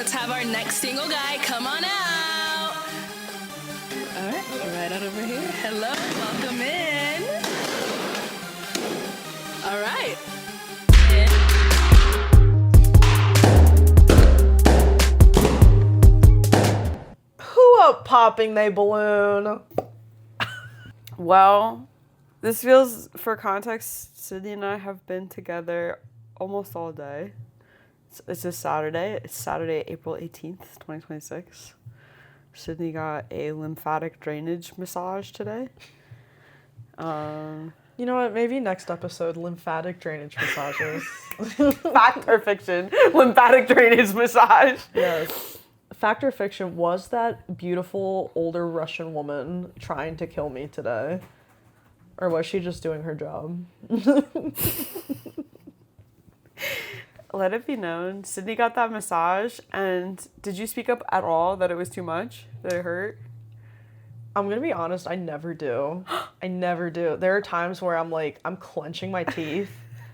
let's have our next single guy come on out. All right, right out over here. Hello, welcome in. All right. Who up popping they balloon? Well, this feels, for context, Sydney and I have been together almost all day. It's a Saturday. It's Saturday, April 18th, 2026. Sydney got a lymphatic drainage massage today. You know what? Maybe next episode, lymphatic drainage massages. Fact or fiction? Lymphatic drainage massage. Yes. Fact or fiction, was that beautiful older Russian woman trying to kill me today? Or was she just doing her job? Let it be known, Sydney got that massage, and did you speak up at all that it was too much? That it hurt? I'm gonna be honest, I never do. I never do. There are times where I'm clenching my teeth,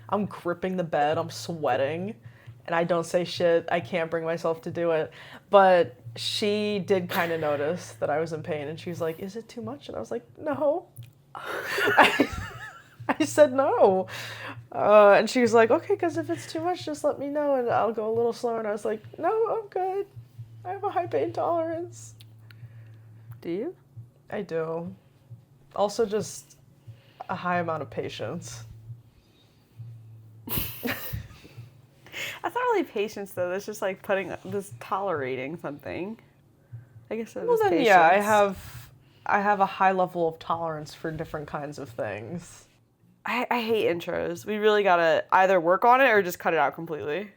I'm gripping the bed, I'm sweating, and I don't say shit. I can't bring myself to do it. But she did kind of notice that I was in pain, and she was like, "Is it too much?" And I was like, "No." I said no. And she was like, "Okay, because if it's too much, just let me know and I'll go a little slower." And I was like, "No, I'm good. I have a high pain tolerance." Do you? I do. Also just a high amount of patience. That's not really patience, though. That's just like tolerating something. I guess that is patience. Yeah, I have a high level of tolerance for different kinds of things. I hate intros. We really gotta either work on it or just cut it out completely.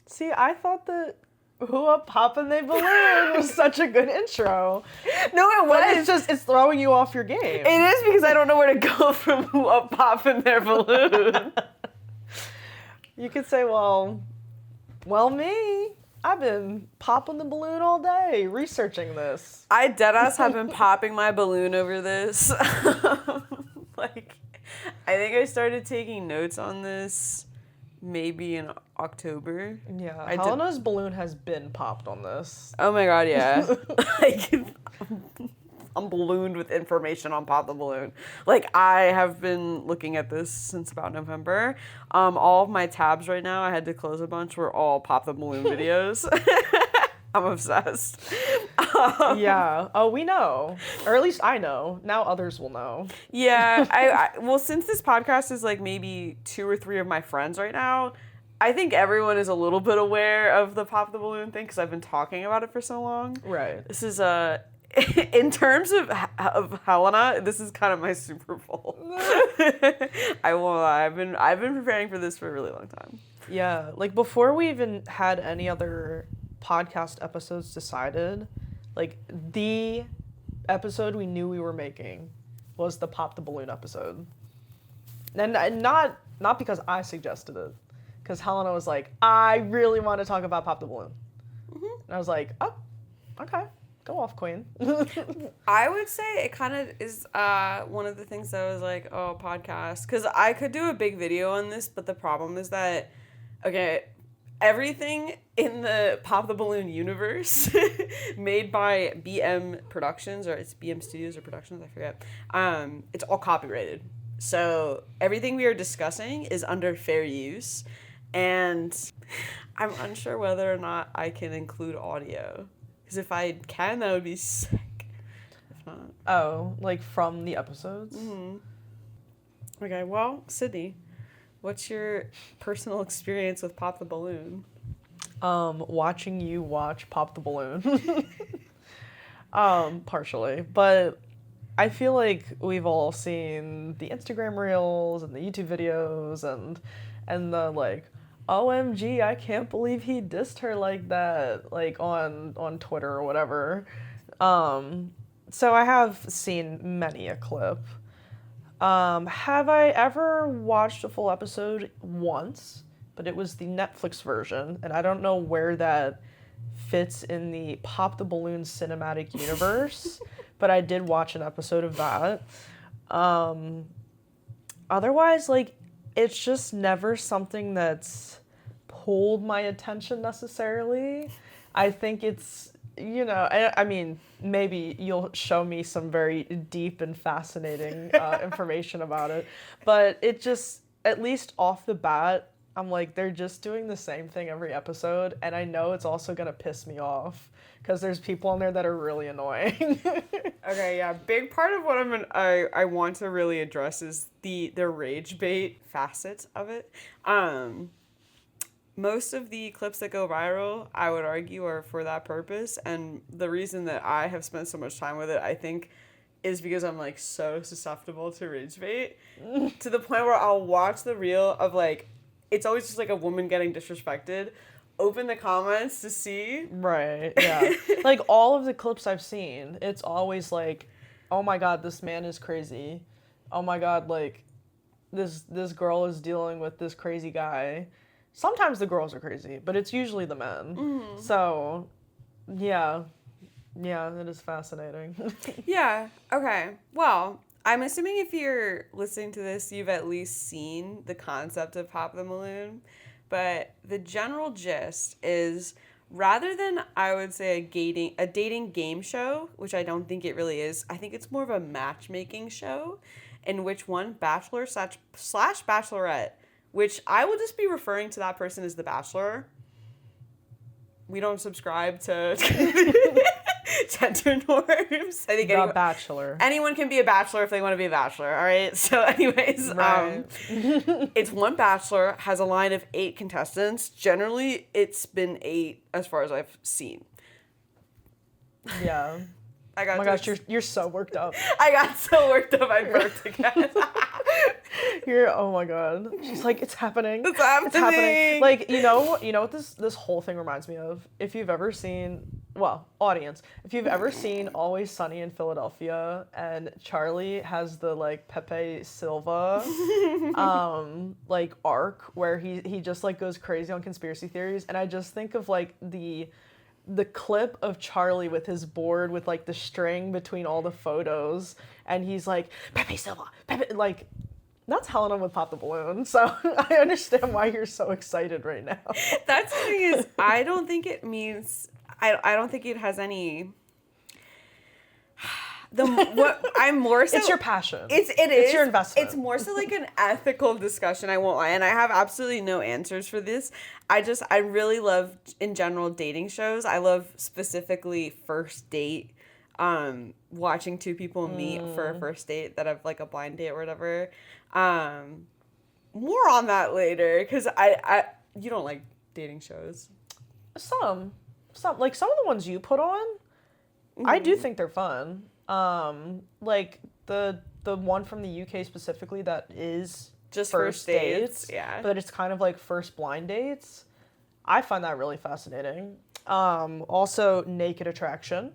See, I thought that "Who Up Poppin' They Balloon" was such a good intro. No, it was. But it's throwing you off your game. It is, because I don't know where to go from "Who Up Poppin' Their Balloon." You could say, well, me. I've been popping the balloon all day, researching this. I deadass have been popping my balloon over this. I think I started taking notes on this maybe in October. Yeah, Helena's balloon has been popped on this. Oh my god, yeah. I'm ballooned with information on Pop the Balloon. I have been looking at this since about November. All of my tabs right now, I had to close a bunch, were all Pop the Balloon videos. I'm obsessed. Yeah. Oh, we know. Or at least I know. Now others will know. Yeah. Well, since this podcast is maybe 2 or 3 of my friends right now, I think everyone is a little bit aware of the Pop the Balloon thing because I've been talking about it for so long. Right. This is in terms of Helena, this is kind of my Super Bowl. I won't lie. I've been preparing for this for a really long time. Yeah. Before we even had any other podcast episodes decided, the episode we knew we were making was the Pop the Balloon episode. And not because I suggested it, because Helena was like, "I really want to talk about Pop the Balloon." Mm-hmm. And I was like, "Oh, okay. Go off, queen." I would say it kind of is one of the things that I was like, oh, podcast. Because I could do a big video on this, but the problem is that, okay, everything in the Pop the Balloon universe made by BM Productions, or it's BM Studios or Productions, I forget, it's all copyrighted. So everything we are discussing is under fair use. And I'm unsure whether or not I can include audio. Because if I can, that would be sick. If not. Oh, from the episodes? Mm-hmm. Okay, well, Sydney, what's your personal experience with Pop the Balloon? Watching you watch Pop the Balloon. Partially. But I feel like we've all seen the Instagram reels and the YouTube videos and the OMG, I can't believe he dissed her like that, on Twitter or whatever. So I have seen many a clip. Have I ever watched a full episode? Once, but it was the Netflix version, and I don't know where that fits in the Pop the Balloon cinematic universe, but I did watch an episode of that. Otherwise, it's just never something that's pulled my attention necessarily. I think it's, I mean, maybe you'll show me some very deep and fascinating information about it, but it just, at least off the bat, I'm like, they're just doing the same thing every episode, and I know it's also gonna piss me off because there's people on there that are really annoying. Okay, yeah. Big part of what I want to really address is the rage bait facet of it. Most of the clips that go viral, I would argue, are for that purpose, and the reason that I have spent so much time with it, I think, is because I'm like so susceptible to rage bait to the point where I'll watch the reel of like, it's always just like a woman getting disrespected. Open the comments to see. Right, yeah. Like, all of the clips I've seen, it's always like, oh my god, this man is crazy. Oh my god, like, this girl is dealing with this crazy guy. Sometimes the girls are crazy, but it's usually the men. Mm-hmm. So, yeah. Yeah, it is fascinating. Yeah, okay. Well, I'm assuming if you're listening to this, you've at least seen the concept of Pop the Balloon. But the general gist is, rather than, I would say, a dating game show, which I don't think it really is, I think it's more of a matchmaking show in which one bachelor slash bachelorette, which I will just be referring to that person as the bachelor. We don't subscribe to gender norms. I think bachelor. Anyone can be a bachelor if they want to be a bachelor, all right? So anyways, right. It's one bachelor, has a line of 8 contestants. Generally, it's been 8 as far as I've seen. Yeah. Oh my gosh, you're so worked up. I got so worked up I burped again. Oh my god. She's like, it's happening. It's happening. Like, you know what this whole thing reminds me of? If you've ever seen, well, audience, if you've ever seen Always Sunny in Philadelphia and Charlie has the like Pepe Silva like arc where he just like goes crazy on conspiracy theories, and I just think of like the clip of Charlie with his board with like the string between all the photos, and he's like, Pepe Silva, Pepe, like, that's Helena with Pop the Balloon. So I understand why you're so excited right now. That's the thing is, I don't think it means, I don't think it has any, I'm more so. It's your passion. It is. It's your investment. It's more so like an ethical discussion, I won't lie. And I have absolutely no answers for this. I really love, in general, dating shows. I love specifically first date, watching 2 people meet for a first date that have like a blind date or whatever. More on that later, because you don't like dating shows. Some like some of the ones you put on, I do think they're fun. Like the one from the UK specifically that is just first dates, yeah. But it's kind of like first blind dates. I find that really fascinating. Also Naked Attraction,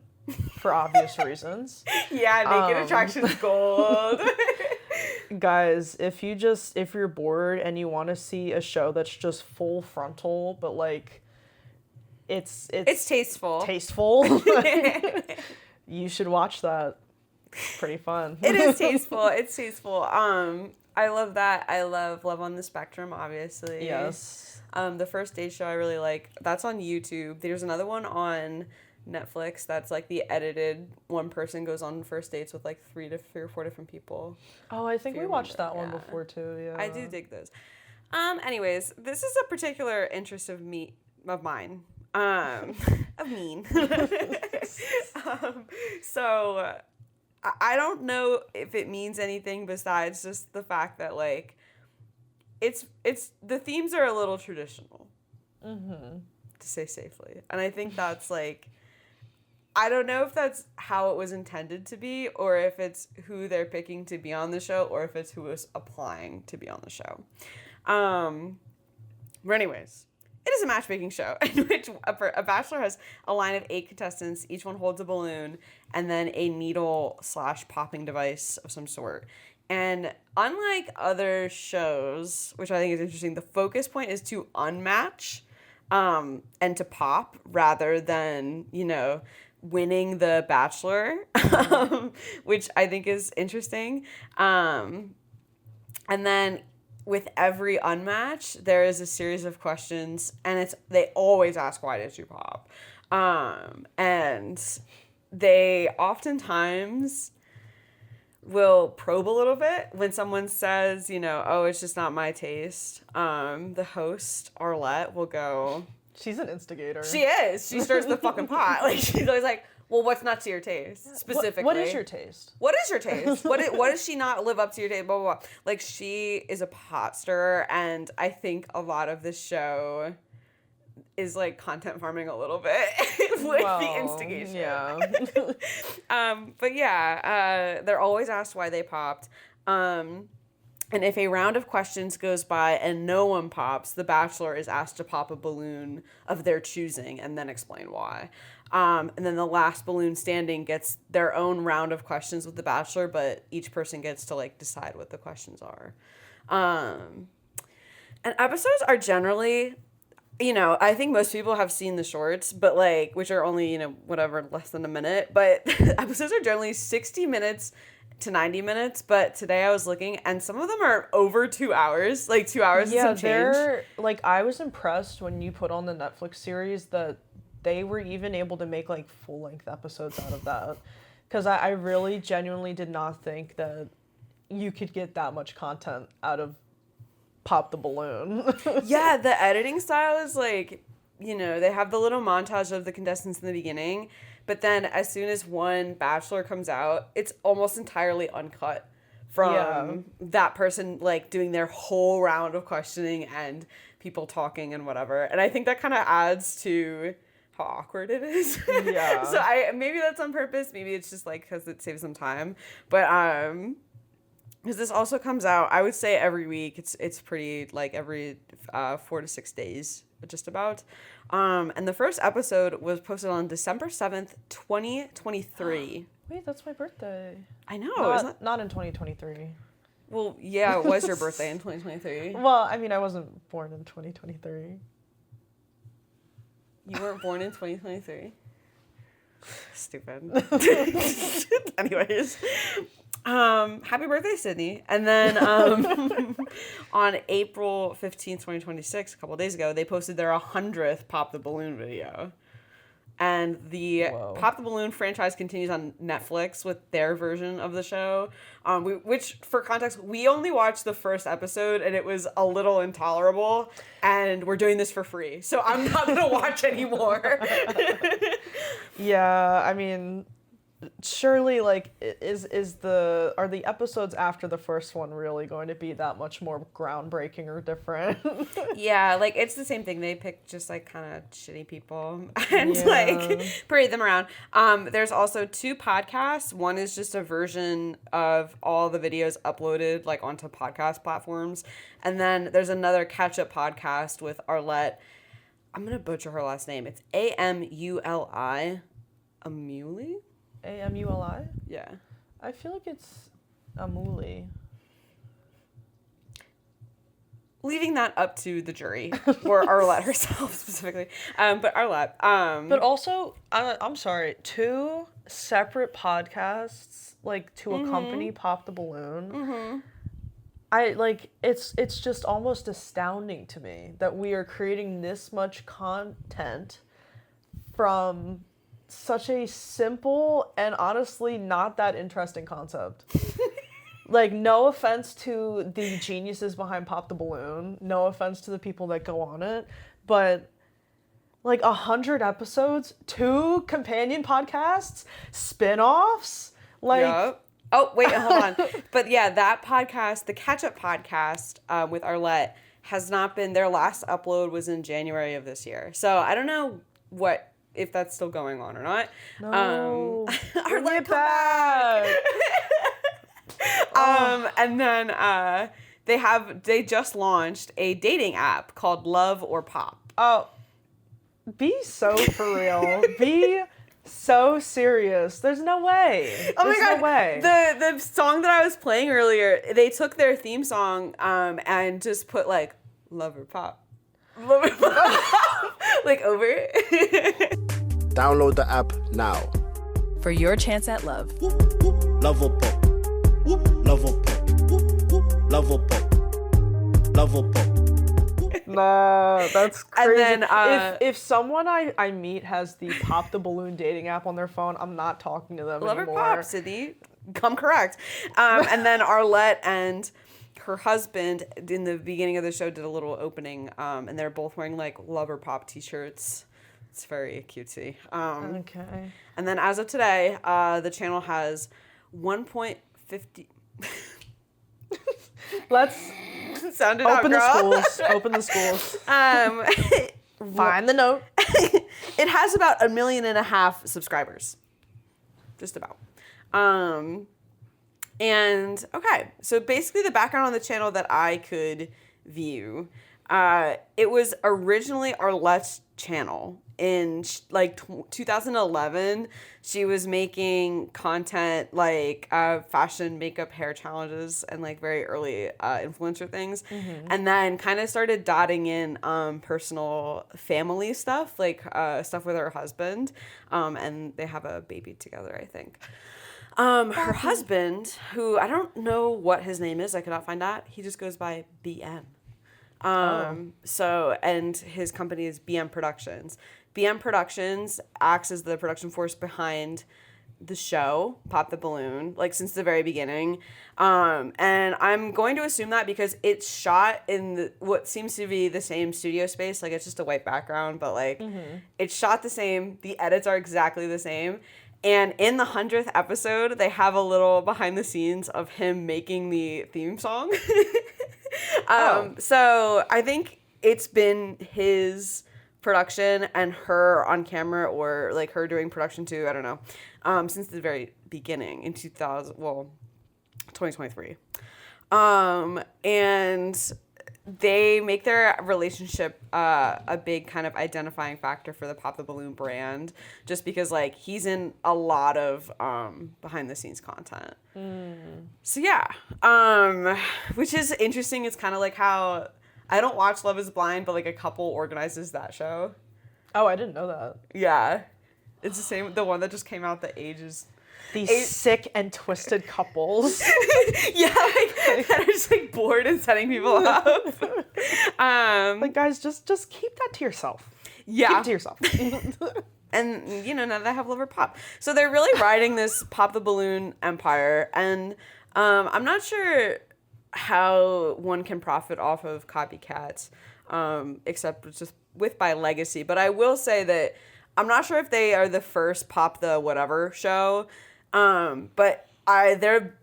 for obvious reasons. Yeah, Naked Attraction's gold. Guys, if you're bored and you want to see a show that's just full frontal, but like it's tasteful. You should watch that. It's pretty fun. It is tasteful. It's tasteful. I love that. I love Love on the Spectrum, obviously. Yes. The first date show I really like. That's on YouTube. There's another one on Netflix that's like the edited, one person goes on first dates with like 3 or 4 different people. Oh, I think we watched that one before too. Yeah. I do dig those. Anyways, this is a particular interest of mine. So I don't know if it means anything besides just the fact that like it's the themes are a little traditional, to say safely, and I think that's like, I don't know if that's how it was intended to be, or if it's who they're picking to be on the show, or if it's who is applying to be on the show. But anyways, it is a matchmaking show in which a bachelor has a line of 8 contestants. Each one holds a balloon and then a needle/popping device of some sort. And unlike other shows, which I think is interesting, the focus point is to unmatch and to pop rather than, winning the bachelor, which I think is interesting. And then with every unmatch, there is a series of questions, and they always ask, why did you pop? And they oftentimes will probe a little bit when someone says, you know, oh, it's just not my taste. The host, Arlette, will go... She's an instigator. She is. She stirs the fucking pot. Like, she's always like, well, what's not to your taste, specifically? What is your taste? What is your taste? What does she not live up to your taste? Blah, blah, blah. Like, she is a pot stirrer, and I think a lot of this show is, like, content farming a little bit with the instigation. Yeah. But yeah, they're always asked why they popped. And if a round of questions goes by and no one pops, the bachelor is asked to pop a balloon of their choosing and then explain why. And then the last balloon standing gets their own round of questions with the bachelor, but each person gets to, like, decide what the questions are. And episodes are generally, you know, I think most people have seen the shorts, but, like, which are only, you know, whatever, less than a minute. But episodes are generally 60 minutes to 90 minutes, but today I was looking and some of them are over 2 hours, like 2 hours and some change. They're, like, I was impressed when you put on the Netflix series that they were even able to make, like, full-length episodes out of that. Because I really genuinely did not think that you could get that much content out of Pop the Balloon. Yeah, the editing style is, like, you know, they have the little montage of the contestants in the beginning, but then as soon as one bachelor comes out, it's almost entirely uncut from that person, like, doing their whole round of questioning and people talking and whatever. And I think that kind of adds to how awkward it is. Yeah. So maybe that's on purpose. Maybe it's just, like, because it saves some time. But because this also comes out, I would say every week. It's pretty, like, every 4 to 6 days, just about. And the first episode was posted on December 7th, 2023. Wait, that's my birthday. I know. Not in 2023. Well, yeah, it was your birthday in 2023. Well, I mean, I wasn't born in 2023. You weren't born in 2023? Stupid. Anyways. Happy birthday, Sydney. And then on April 15th, 2026, a couple days ago, they posted their 100th Pop the Balloon video. And the Pop the Balloon franchise continues on Netflix with their version of the show, which, for context, we only watched the first episode, and it was a little intolerable, and we're doing this for free. So I'm not going to watch anymore. Yeah, I mean... Surely, like, are the episodes after the first one really going to be that much more groundbreaking or different? Yeah, like, it's the same thing. They pick just, like, kind of shitty people and, like, parade them around. There's also 2 podcasts. One is just a version of all the videos uploaded, like, onto podcast platforms. And then there's another catch-up podcast with Arlette. I'm going to butcher her last name. It's Amuli. Amuli? Amuli? Yeah. I feel like it's Amuli. Leaving that up to the jury, or Arlette herself specifically. But Arlette. But also, I'm sorry, 2 separate podcasts, like, to accompany Pop the Balloon. Mm-hmm. It's just almost astounding to me that we are creating this much content from such a simple and honestly not that interesting concept. Like, no offense to the geniuses behind Pop the Balloon, no offense to the people that go on it, but, like, 100 episodes, 2 companion podcasts, spin-offs, like... Yep. Oh, wait, hold on. But yeah, that podcast, the catch-up podcast with Arlette, has not been... Their last upload was in January of this year. So I don't know if that's still going on or not. No. Arlette, come back! And then they just launched a dating app called Love or Pop. Oh, be so for real. Be so serious. There's no way. Oh my God. No way. The song that I was playing earlier, they took their theme song and just put, like, Love or Pop. Love or Pop. Like, over it. Download the app now. For your chance at love. Love or Pop. Love or Pop. Love or Pop. Love or Pop. Nah, that's crazy. And then, if someone I meet has the Pop the Balloon dating app on their phone, I'm not talking to them Lover anymore. Pop, Sydney. Come correct. And then Arlette and her husband in the beginning of the show did a little opening, and they're both wearing like Lover Pop t-shirts. It's very cutesy. Okay. And then as of today, the channel has 1.50. Let's Sound it open out, girl. the schools. Open the schools. Find the note. It has about 1.5 million subscribers. Just about. And okay, so basically the background on the channel that I could view, it was originally Arlette's channel. In like 2011, she was making content like fashion, makeup, hair challenges, and like very early influencer things, and then kind of started dotting in personal family stuff, like stuff with her husband, and they have a baby together, I think. Her husband, who I don't know what his name is, I cannot find that. He just goes by BM. So, and his company is BM Productions. BM Productions acts as the production force behind the show, Pop the Balloon, like since the very beginning. And I'm going to assume that because it's shot in what seems to be the same studio space. Like it's just a white background, but like it's shot the same. The edits are exactly the same. And in the 100th episode, they have a little behind the scenes of him making the theme song. So I think it's been his production and her on camera, or like her doing production too, I don't know, since the very beginning in 2023. And they make their relationship a big kind of identifying factor for the Pop the Balloon brand, just because like he's in a lot of behind the scenes content. So yeah, which is interesting. It's kind of like how I don't watch Love is Blind, but like a couple organizes that show. Oh, I didn't know that. Yeah, it's the same. The one that just came out the ages. These sick and twisted couples. Yeah, like that are just like bored and setting people up. Like guys, just keep that to yourself. Yeah, keep it to yourself. And you know, now they have Lover Pop, so they're really riding this Pop the Balloon empire. And I'm not sure how one can profit off of copycats, except just by legacy. But I will say that I'm not sure if they are the first Pop the Whatever show. But they're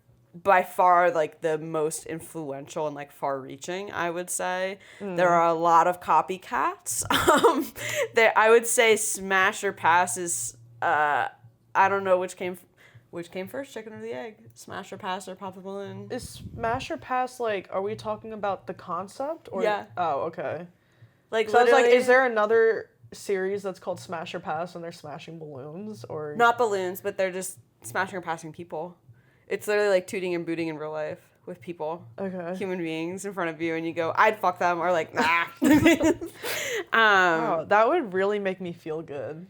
by far like the most influential and like far-reaching, I would say. There are a lot of copycats. I would say Smash or Pass is I don't know which came first, chicken or the egg? Smash or Pass or Pop the Balloon? Is Smash or Pass like? Are we talking about the concept or? Yeah. Oh, okay. Like, So I was like, literally- is there another series that's called Smash or Pass and they're smashing balloons or? Not balloons, but they're just smashing or passing people. It's literally like tooting and booting in real life with people. Okay. Human beings in front of you, and you go, I'd fuck them, or like, nah. Oh, that would really make me feel good.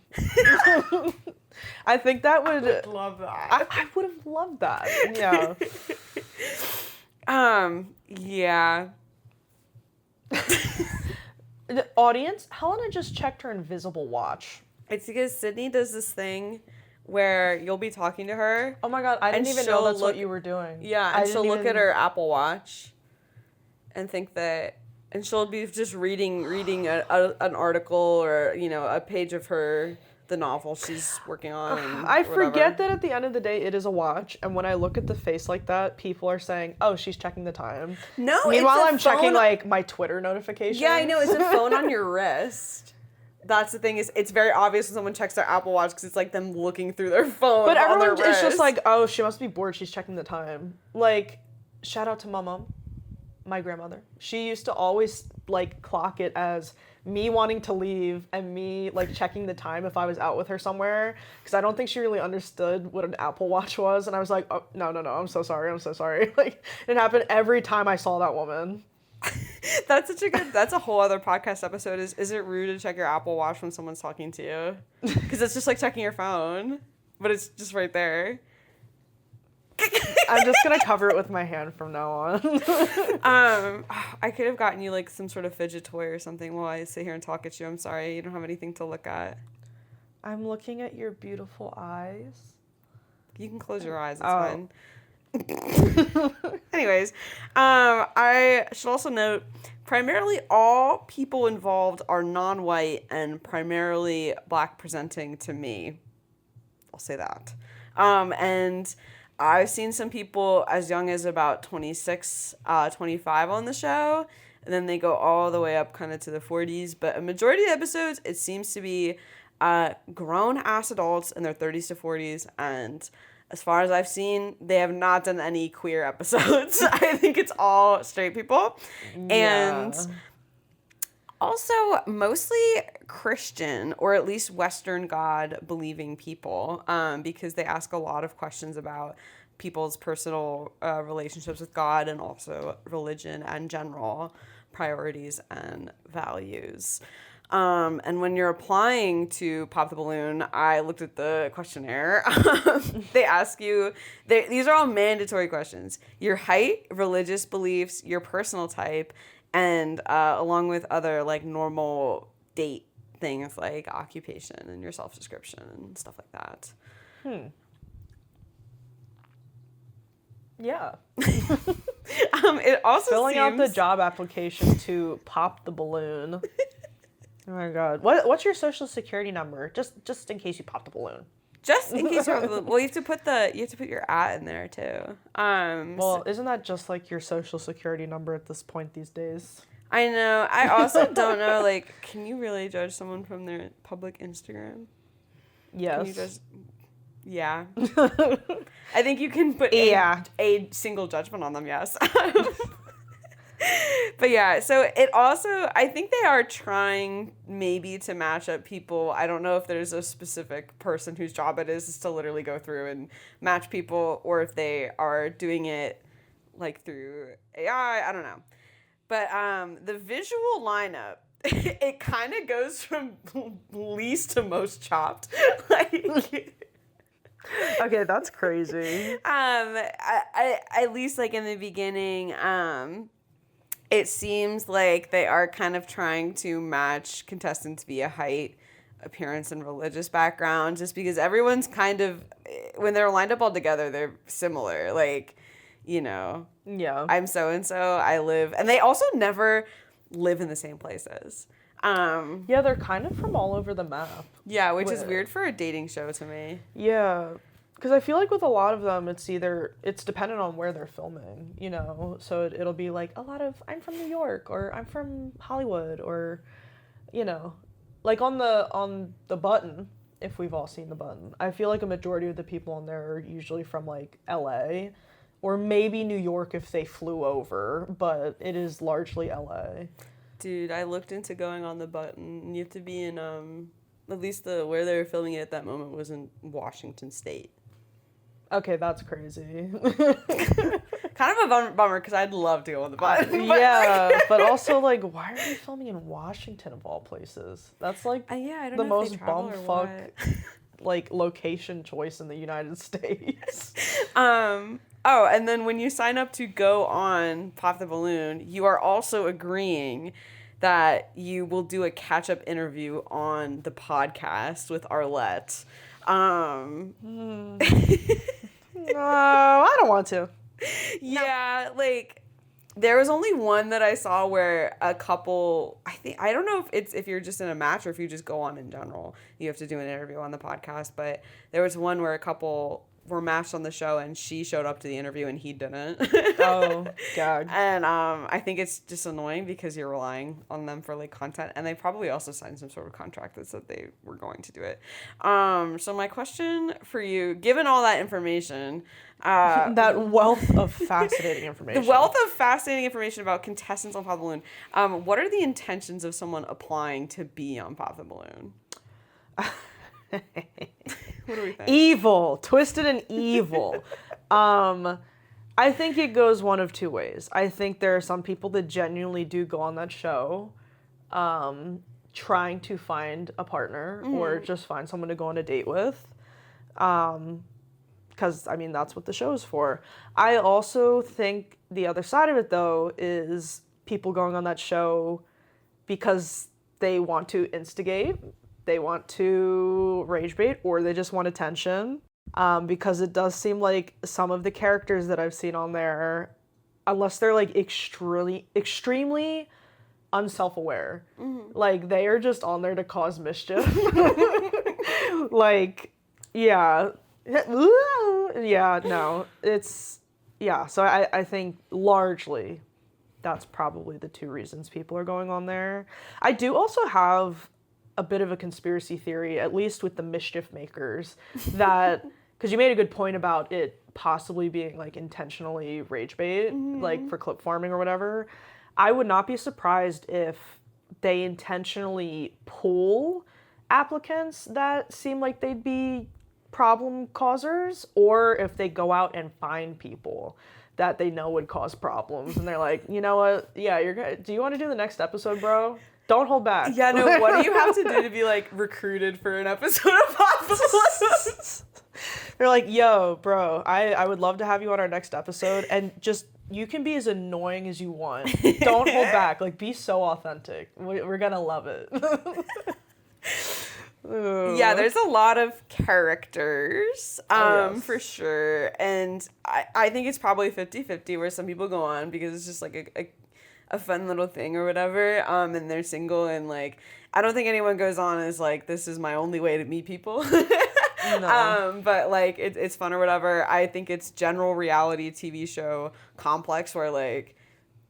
I think that would. Love that. I would have loved that. Yeah. Yeah. The audience, Helena just checked her invisible watch. It's because Sydney does this thing where you'll be talking to her. Oh my god, I didn't And even know she'll that's what look- you were doing. Yeah, I and she'll didn't look even- at her Apple Watch and think that, and she'll be just reading an article or, you know, a page of the novel she's working on. And I whatever. forget that at the end of the day it is a watch, and when I look at the face like that, people are saying, "Oh, she's checking the time." No, Meanwhile, it's a I'm checking phone- like my Twitter notifications. Yeah, I know. It's a phone on your wrist. That's the thing, is it's very obvious when someone checks their Apple Watch because it's like them looking through their phone. But on their everyone is just wrist. like, "Oh, she must be bored. She's checking the time." Like, shout out to my mom, my grandmother. She used to always like clock it as me wanting to leave and me like checking the time if I was out with her somewhere, because I don't think she really understood what an Apple Watch was, and I was like, "Oh, no, I'm so sorry. Like, it happened every time I saw that woman. That's a whole other podcast episode. Is it rude to check your Apple Watch when someone's talking to you? Because it's just like checking your phone, but it's just right there. I'm just gonna cover it with my hand from now on. I could have gotten you like some sort of fidget toy or something while I sit here and talk at you. I'm sorry, you don't have anything to look at. I'm looking at your beautiful eyes. You can close your eyes, it's fine. Anyways, I should also note, primarily all people involved are non-white and primarily black presenting to me. I'll say that. And I've seen some people as young as about 26, 25 on the show, and then they go all the way up kind of to the 40s. But a majority of episodes, it seems to be grown-ass adults in their 30s to 40s, and as far as I've seen, they have not done any queer episodes. I think it's all straight people. Yeah. And also mostly Christian, or at least Western God-believing people, because they ask a lot of questions about people's personal relationships with God and also religion and general priorities and values. And when you're applying to Pop the Balloon, I looked at the questionnaire. They ask you, these are all mandatory questions: your height, religious beliefs, your personal type, and along with other like normal date things like occupation and your self-description and stuff like that. Yeah. It also Filling out the seems- job application to Pop the Balloon. Oh my god. What's your social security number? Just in case you pop the balloon. Just in case you're well, you have to put your in there too. Well, isn't that just like your social security number at this point these days? I know. I also don't know, like, can you really judge someone from their public Instagram? Yes. Can you just yeah. I think you can put a single judgment on them, yes. But yeah, so it also, I think they are trying maybe to match up people. I don't know if there's a specific person whose job it is to literally go through and match people, or if they are doing it like through AI. I don't know. But the visual lineup, it kind of goes from least to most chopped. Like, Okay, that's crazy. I at least like in the beginning, it seems like they are kind of trying to match contestants via height, appearance, and religious background, just because everyone's kind of, when they're lined up all together, they're similar. Like, you know, Yeah. I'm so-and-so, I live, and they also never live in the same places. Yeah, they're kind of from all over the map. Yeah, which is Wait. weird for a dating show to me. Yeah. Because I feel like with a lot of them, it's dependent on where they're filming, you know? So it'll be like a lot of, I'm from New York, or I'm from Hollywood, or, you know, like on the button, if we've all seen the button, I feel like a majority of the people on there are usually from like LA, or maybe New York if they flew over, but it is largely LA. Dude, I looked into going on the button, and you have to be in, at least where they were filming it at that moment was in Washington State. Okay, that's crazy. Kind of a bummer, because I'd love to go on the button. Yeah, but also, like, why are they filming in Washington of all places? That's like Yeah, I don't the know if most they travel or bumfuck what. like location choice in the United States. Oh, and then when you sign up to go on Pop the Balloon, you are also agreeing that you will do a catch-up interview on the podcast with Arlette. No, I don't want to. Yeah, like there was only one that I saw where a couple, I don't know if you're just in a match or if you just go on in general, you have to do an interview on the podcast, but there was one where a couple were matched on the show and she showed up to the interview and he didn't. Oh, God. And I think it's just annoying because you're relying on them for like content, and they probably also signed some sort of contract that said they were going to do it. So my question for you, given all that information, That wealth of fascinating information. the wealth of fascinating information about contestants on Pop the Balloon, what are the intentions of someone applying to be on Pop the Balloon? What do we think? Evil, twisted and evil. I think it goes one of two ways. I think there are some people that genuinely do go on that show trying to find a partner or just find someone to go on a date with. Because because I mean that's what the show's for. I also think the other side of it though is people going on that show because they want to instigate, they want to rage bait, or they just want attention. Because it does seem like some of the characters that I've seen on there, unless they're like extremely unself-aware, like they are just on there to cause mischief. Like, yeah. Yeah, no, it's, yeah, so I think largely that's probably the two reasons people are going on there. I do also have a bit of a conspiracy theory, at least with the mischief makers, that, because you made a good point about it possibly being like intentionally rage bait, like for clip farming or whatever. I would not be surprised if they intentionally pull applicants that seem like they'd be problem causers, or if they go out and find people that they know would cause problems, and they're like, you know what? Yeah, you're good. Do you want to do the next episode, bro? Don't hold back. Yeah, no. What do you have to do to be like recruited for an episode of Multiverse? They're like, yo, bro, I would love to have you on our next episode, and just you can be as annoying as you want. Don't hold back. Like, be so authentic. We're gonna love it. Yeah, there's a lot of characters, yes. for sure. And I think it's probably 50-50 where some people go on because it's just like a fun little thing or whatever, and they're single, and like, I don't think anyone goes on as like, this is my only way to meet people. No. But like, it's fun or whatever. I think it's general reality TV show complex where like,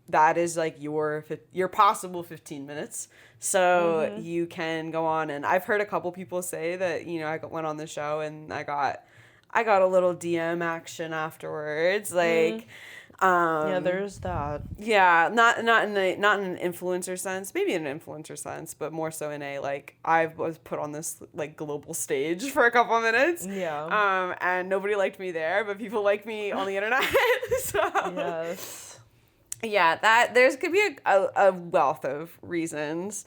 that is like your possible 15 minutes. So you can go on, and I've heard a couple people say that, you know, I went on the show and I got a little DM action afterwards. Like, yeah, there's that. yeah, not in an influencer sense, maybe in an influencer sense, but more so in a like, I was put on this like global stage for a couple of minutes. Yeah. And nobody liked me there, but people like me on the internet. So Yes. yeah, that there's could be a wealth of reasons.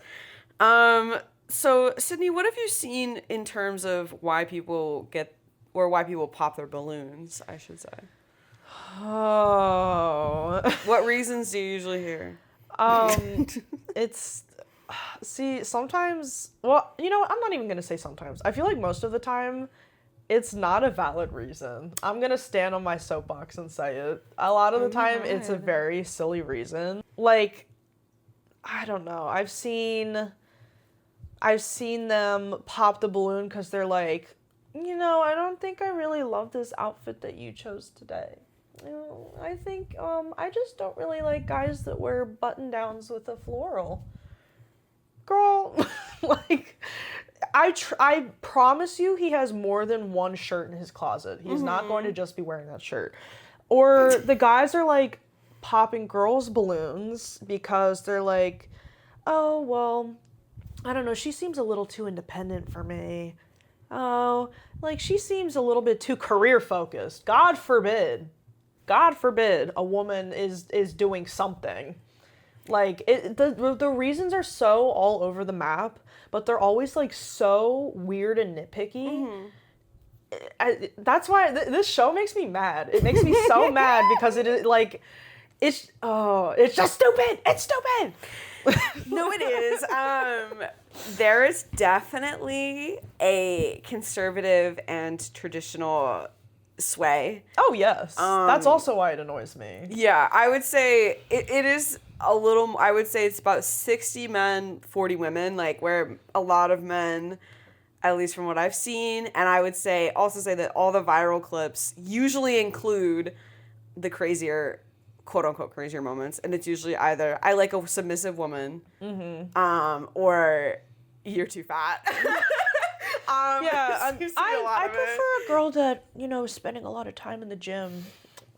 So Sydney, what have you seen in terms of why people pop their balloons, I should say? Oh. What reasons do you usually hear? It's, see, sometimes, well, you know what, I'm not even gonna say sometimes. I feel like most of the time, it's not a valid reason. I'm gonna stand on my soapbox and say it. A lot of the time, it's a very silly reason. Like, I don't know. I've seen them pop the balloon because they're like, you know, I don't think I really love this outfit that you chose today. You know, I think I just don't really like guys that wear button downs with a floral. Girl, like, I promise you he has more than one shirt in his closet. He's not going to just be wearing that shirt. Or the guys are like popping girls' balloons because they're like, oh, well, I don't know, she seems a little too independent for me. Oh, like, she seems a little bit too career focused. God forbid a woman is doing something. Like, the reasons are so all over the map, but they're always like so weird and nitpicky. That's why this show makes me mad. It makes me so mad because it is like, it's just stupid. It's stupid. No, it is. There is definitely a conservative and traditional sway. Oh, yes. That's also why it annoys me. Yeah, I would say it is a little, I would say it's about 60 men, 40 women, like where a lot of men, at least from what I've seen, and I would also say that all the viral clips usually include the crazier, quote unquote crazier moments, and it's usually either I like a submissive woman, or you're too fat. Yeah, I prefer prefer a girl that, you know, is spending a lot of time in the gym.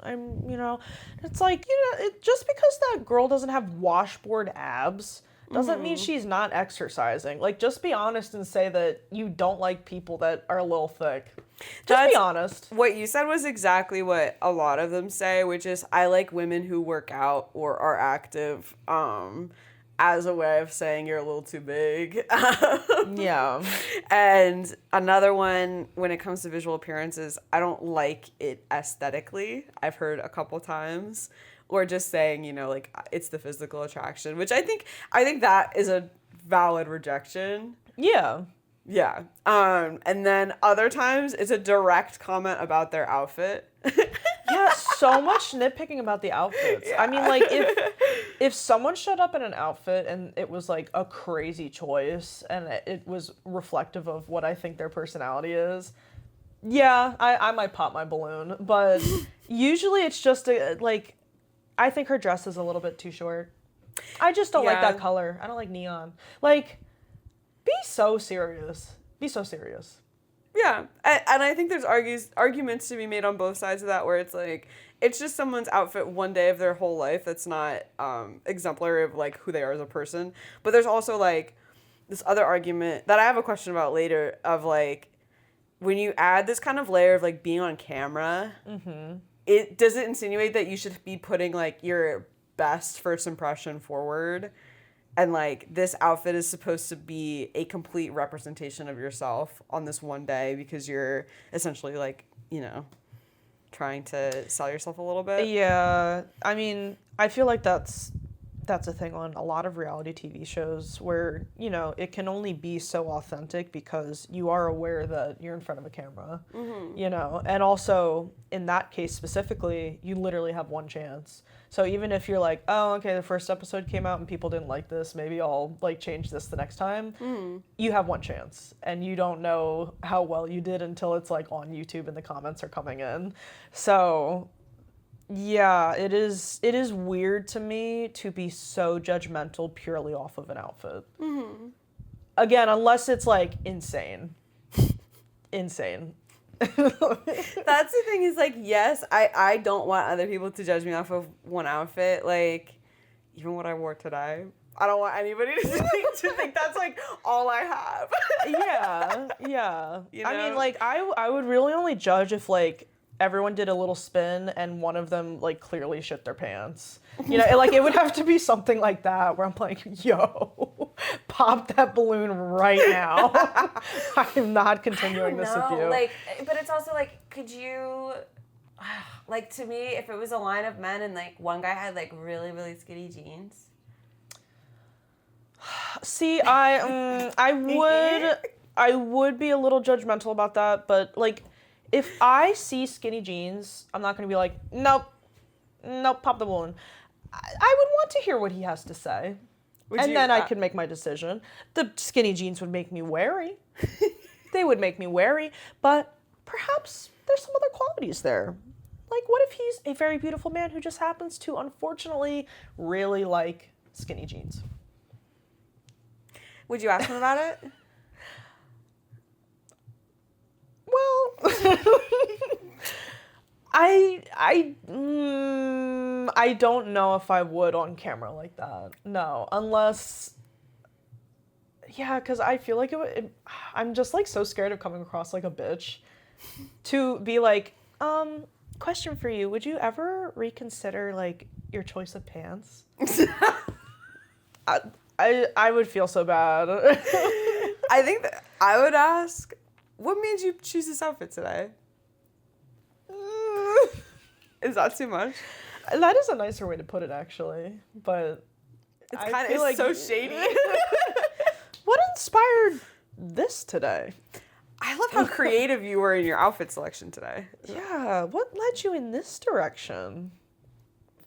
It's like, you know, just because that girl doesn't have washboard abs doesn't mean she's not exercising. Like, just be honest and say that you don't like people that are a little thick. Just be honest. What you said was exactly what a lot of them say, which is I like women who work out or are active. as a way of saying you're a little too big. Yeah. And another one, when it comes to visual appearances, I don't like it aesthetically. I've heard a couple times. Or just saying, you know, like, it's the physical attraction, which I think that is a valid rejection. Yeah. Yeah. And then other times it's a direct comment about their outfit. Yeah, so much nitpicking about the outfits. Yeah. I mean, like, if someone showed up in an outfit and it was, like, a crazy choice and it was reflective of what I think their personality is, yeah, I might pop my balloon. But usually it's just, like, I think her dress is a little bit too short. I just don't like that color. I don't like neon. Like, be so serious. Be so serious. Yeah, and I think there's arguments to be made on both sides of that, where it's like, it's just someone's outfit one day of their whole life that's not exemplary of, like, who they are as a person. But there's also, like, this other argument that I have a question about later of, like, when you add this kind of layer of, like, being on camera, does it insinuate that you should be putting, like, your best first impression forward? And, like, this outfit is supposed to be a complete representation of yourself on this one day because you're essentially, like, you know, trying to sell yourself a little bit. Yeah, I mean, I feel like that's a thing on a lot of reality TV shows where, you know, it can only be so authentic because you are aware that you're in front of a camera, you know, and also in that case specifically, you literally have one chance. So even if you're like, oh, okay, the first episode came out and people didn't like this, maybe I'll, like, change this the next time. You have one chance and you don't know how well you did until it's, like, on YouTube and the comments are coming in. So yeah, it is weird to me to be so judgmental purely off of an outfit. Again, unless it's, like, insane. Insane. That's the thing is, like, yes, I don't want other people to judge me off of one outfit. Like, even what I wore today, I don't want anybody to think that's, like, all I have. Yeah. You know? I mean, like, I would really only judge if, like, everyone did a little spin and one of them, like, clearly shit their pants. You know, like, it would have to be something like that where I'm like, yo, pop that balloon right now. I'm not continuing this with you. Like, but it's also, like, could you, like, to me, if it was a line of men and, like, one guy had, like, really, really skinny jeans. See, I would be a little judgmental about that, but, like, if I see skinny jeans, I'm not going to be like, nope, pop the balloon. I would want to hear what he has to say. Then I could make my decision. The skinny jeans would make me wary. They would make me wary, but perhaps there's some other qualities there. Like, what if he's a very beautiful man who just happens to, unfortunately, really like skinny jeans? Would you ask him about it? Well, I don't know if I would on camera like that. No, unless, yeah, because I feel like I'm just, like, so scared of coming across like a bitch to be like, question for you, would you ever reconsider, like, your choice of pants? I would feel so bad. I think that I would ask, what made you choose this outfit today? Is that too much? That is a nicer way to put it, actually. But it's kind of like, so shady. What inspired this today? I love how creative you were in your outfit selection today. Yeah, what led you in this direction?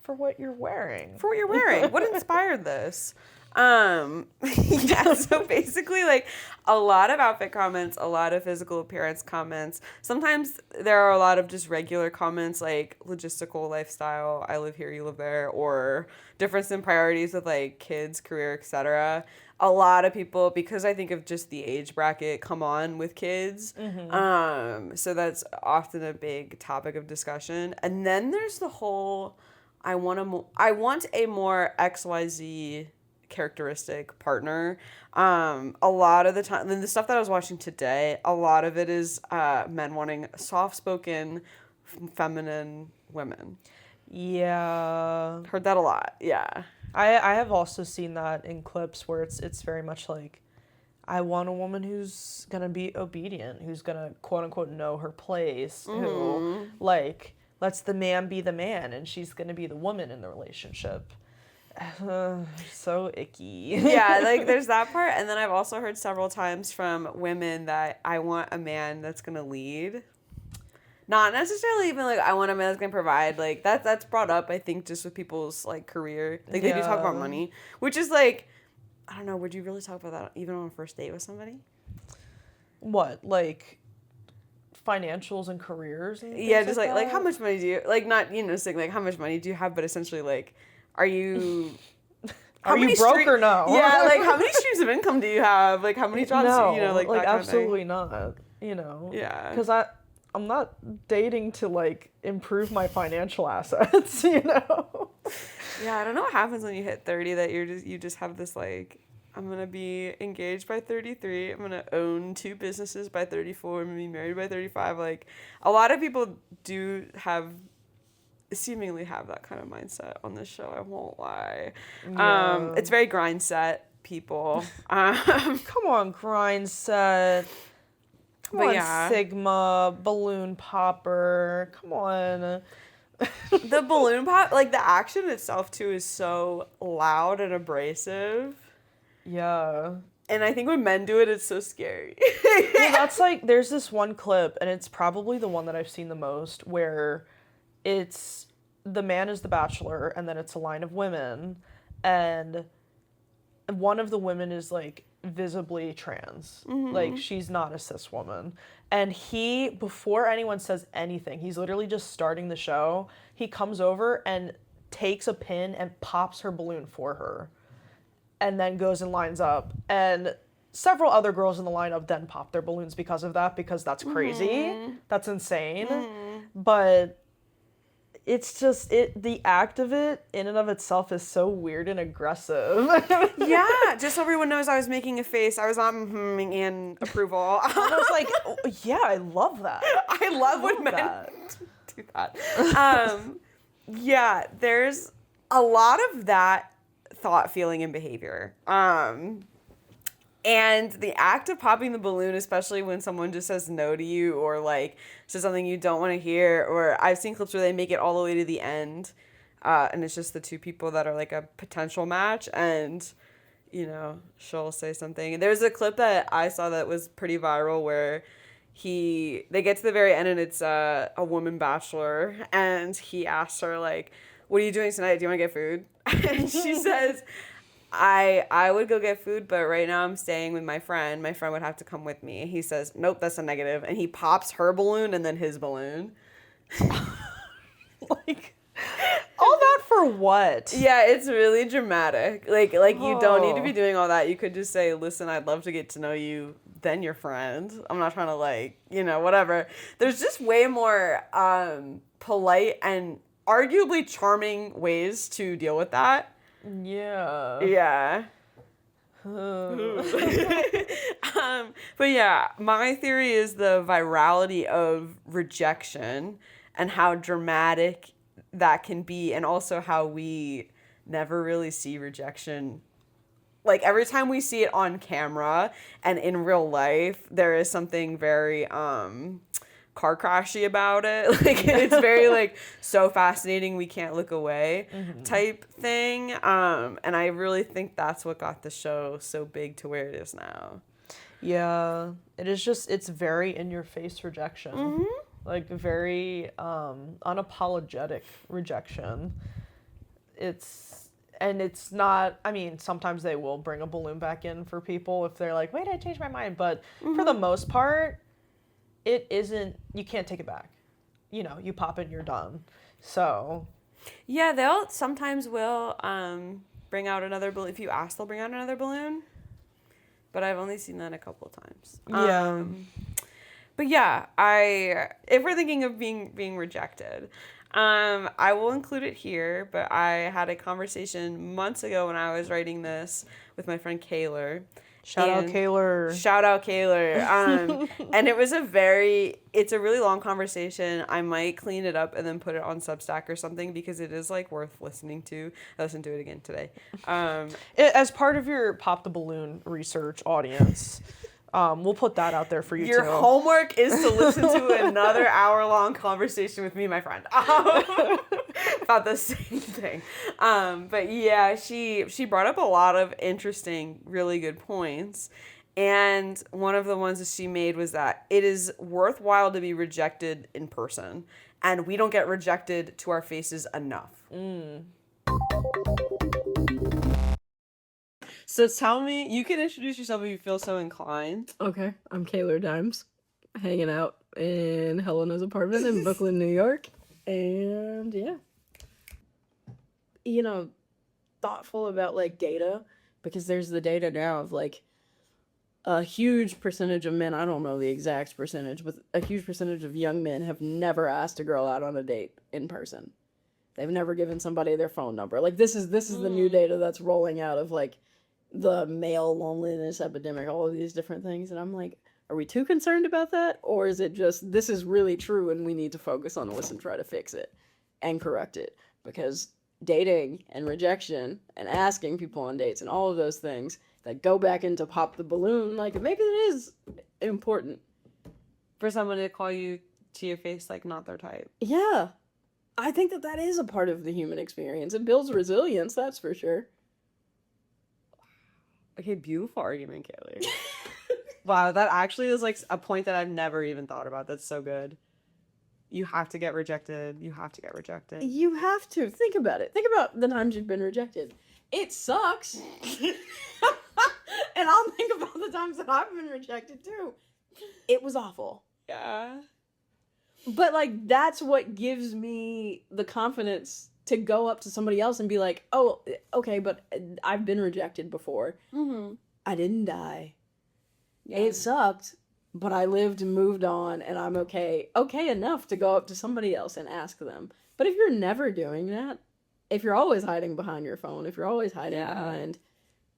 For what you're wearing. What inspired this? Yeah, so basically, like, a lot of outfit comments, a lot of physical appearance comments. Sometimes there are a lot of just regular comments, like logistical lifestyle, I live here, you live there, or difference in priorities with, like, kids, career, etc. A lot of people, because I think of just the age bracket, come on with kids. So that's often a big topic of discussion. And then there's the whole, I want a more XYZ characteristic partner. A lot of the time, and the stuff that I was watching today, a lot of it is men wanting soft-spoken, feminine women. Yeah. Heard that a lot. Yeah. I have also seen that in clips where it's very much like, I want a woman who's gonna be obedient, who's gonna quote unquote know her place, who like lets the man be the man, and she's gonna be the woman in the relationship. So icky. Yeah, like there's that part, and then I've also heard several times from women that I want a man that's gonna lead. Not necessarily even like I want a man that's gonna provide. Like that's brought up, I think, just with people's like career. Like they do talk about money, which is like, I don't know. Would you really talk about that even on a first date with somebody? What, like financials and careers and Yeah, things just like that? how much money do you like? Not saying like how much money do you have, but essentially like, are you Are you broke or no? Yeah, like how many streams of income do you have? Like how many jobs? No, Like that kind absolutely of thing. not. You know. Yeah. Because I'm not dating to like improve my financial assets. You know. Yeah, I don't know what happens when you hit 30 that you just have this like, I'm gonna be engaged by 33. I'm gonna own 2 businesses by 34. I'm gonna be married by 35. Like a lot of people do seemingly have that kind of mindset on this show. I won't lie. Yeah. It's very grind set people. Come on, grind set. Come But on, yeah. Sigma, balloon popper. Come on. The balloon pop, like the action itself too, is so loud and abrasive. Yeah. And I think when men do it, it's so scary. Well, that's like, there's this one clip, and it's probably the one that I've seen the most, where it's the man is the bachelor, and then it's a line of women, and one of the women is like visibly trans. Like she's not a cis woman. And he, before anyone says anything, he's literally just starting the show. He comes over and takes a pin and pops her balloon for her. And then goes and lines up. And several other girls in the lineup then pop their balloons because of that, because that's crazy. That's insane. But it's just, the act of it in and of itself is so weird and aggressive. Yeah, just so everyone knows, I was making a face. I was on in approval. And I was like, oh, yeah, I love that. I love when men that. do that. Yeah, there's a lot of that thought, feeling, and behavior. And the act of popping the balloon, especially when someone just says no to you or like says something you don't want to hear, or I've seen clips where they make it all the way to the end, and it's just the 2 people that are like a potential match, and she'll say something. There's a clip that I saw that was pretty viral where they get to the very end and it's a woman bachelor, and he asks her like, "What are you doing tonight? Do you want to get food?" And she says, I would go get food, but right now I'm staying with my friend. My friend would have to come with me. He says, "Nope, that's a negative." And he pops her balloon and then his balloon. Like, all that for what? Yeah, it's really dramatic. Like you don't need to be doing all that. You could just say, "Listen, I'd love to get to know you, then your friend. I'm not trying to like, whatever." There's just way more polite and arguably charming ways to deal with that. Yeah. Yeah. But yeah, my theory is the virality of rejection and how dramatic that can be, and also how we never really see rejection. Like every time we see it on camera and in real life, there is something very car crashy about it. Like it's very like so fascinating we can't look away type thing. And I really think that's what got the show so big to where it is now. Yeah, it is just, it's very in your face rejection. Like very unapologetic rejection. It's not, I mean, sometimes they will bring a balloon back in for people if they're like, "Wait, I changed my mind." But for the most part, it isn't, you can't take it back. You pop it, you're done. So. Yeah, they'll sometimes will bring out another balloon. If you ask, they'll bring out another balloon. But I've only seen that a couple of times. Yeah. But yeah, if we're thinking of being rejected, I will include it here, but I had a conversation months ago when I was writing this with my friend Kaylor. Shout out Kaylor. Shout out Kaylor. And it's a really long conversation. I might clean it up and then put it on Substack or something because it is like worth listening to. I listened to it again today. As part of your Pop the Balloon research audience, we'll put that out there for you Your too. homework is to listen to another hour-long conversation with me, my friend, about the same thing. But yeah, she brought up a lot of interesting, really good points. And one of the ones that she made was that it is worthwhile to be rejected in person. And we don't get rejected to our faces enough. So tell me, you can introduce yourself if you feel so inclined. Okay, I'm Kaylor Dimes, hanging out in Helena's apartment in Brooklyn, New York. And yeah. Thoughtful about like data, because there's the data now of like a huge percentage of men, I don't know the exact percentage, but a huge percentage of young men have never asked a girl out on a date in person. They've never given somebody their phone number. Like this is the new data that's rolling out of like the male loneliness epidemic, all of these different things. And I'm like, are we too concerned about that? Or is it just, this is really true and we need to focus on this and try to fix it and correct it? Because dating and rejection and asking people on dates and all of those things that go back into Pop the Balloon, like maybe it is important. For someone to call you to your face like not their type. Yeah. I think that is a part of the human experience. It builds resilience, that's for sure. Okay, beautiful argument, Kelly. Wow, that actually is like a point that I've never even thought about. That's so good. You have to get rejected. You have to get rejected. You have to. Think about it. Think about the times you've been rejected. It sucks. And I'll think about the times that I've been rejected too. It was awful. Yeah. But like, that's what gives me the confidence to go up to somebody else and be like, oh, okay, but I've been rejected before. Mm-hmm. I didn't die. Yeah. It sucked, but I lived and moved on, and I'm okay enough to go up to somebody else and ask them. But if you're never doing that, if you're always hiding behind your phone, if you're always hiding behind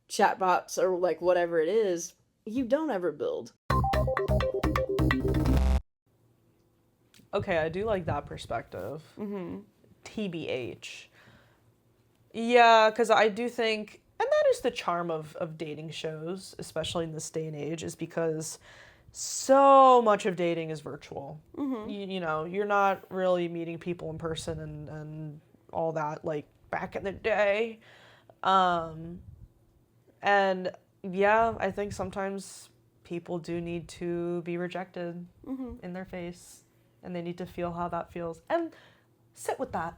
chatbots or like whatever it is, you don't ever build. Okay, I do like that perspective. Mm-hmm. TBH. Yeah, because I do think, and that is the charm of dating shows, especially in this day and age, is because so much of dating is virtual. Mm-hmm. You know, you're not really meeting people in person and all that like back in the day. And yeah, I think sometimes people do need to be rejected in their face, and they need to feel how that feels and sit with that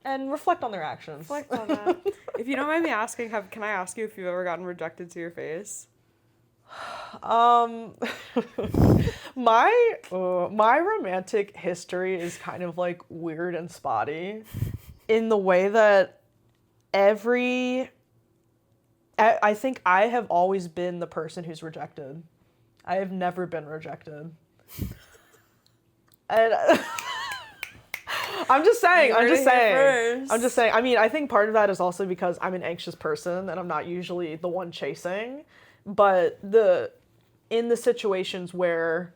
and reflect on their actions. Reflect on that. If you don't mind me asking, can I ask you if you've ever gotten rejected to your face? My romantic history is kind of like weird and spotty in the way that I think I have always been the person who's rejected. I have never been rejected. And I'm just saying. I mean, I think part of that is also because I'm an anxious person and I'm not usually the one chasing. But in the situations where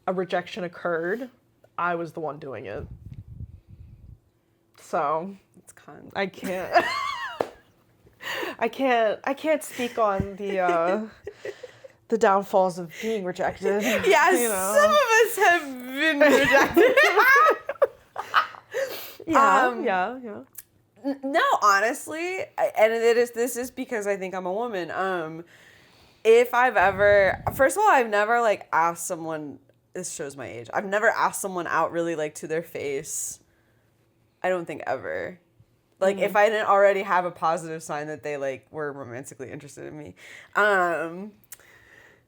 a rejection occurred, I was the one doing it. So It's kind. I can't speak on the downfalls of being rejected. Yeah, you know. some of us have been rejected. Yeah. No, honestly, this is because I think I'm a woman. If I've ever, first of all, I've never like asked someone, this shows my age, I've never asked someone out really like to their face. I don't think ever. Like if I didn't already have a positive sign that they like were romantically interested in me.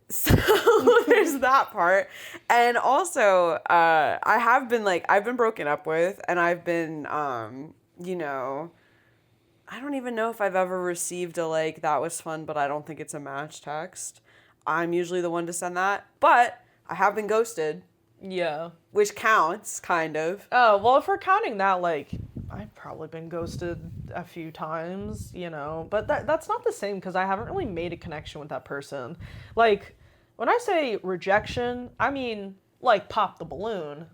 So there's that part. And also, I've been broken up with, and I've been, you know, I don't even know if I've ever received a like, that was fun, but I don't think it's a match text. I'm usually the one to send that, but I have been ghosted. Yeah. Which counts, kind of. Oh, well, if we're counting that, like, I probably been ghosted a few times, you know, but that's not the same because I haven't really made a connection with that person. Like, when I say rejection, I mean, like, pop the balloon.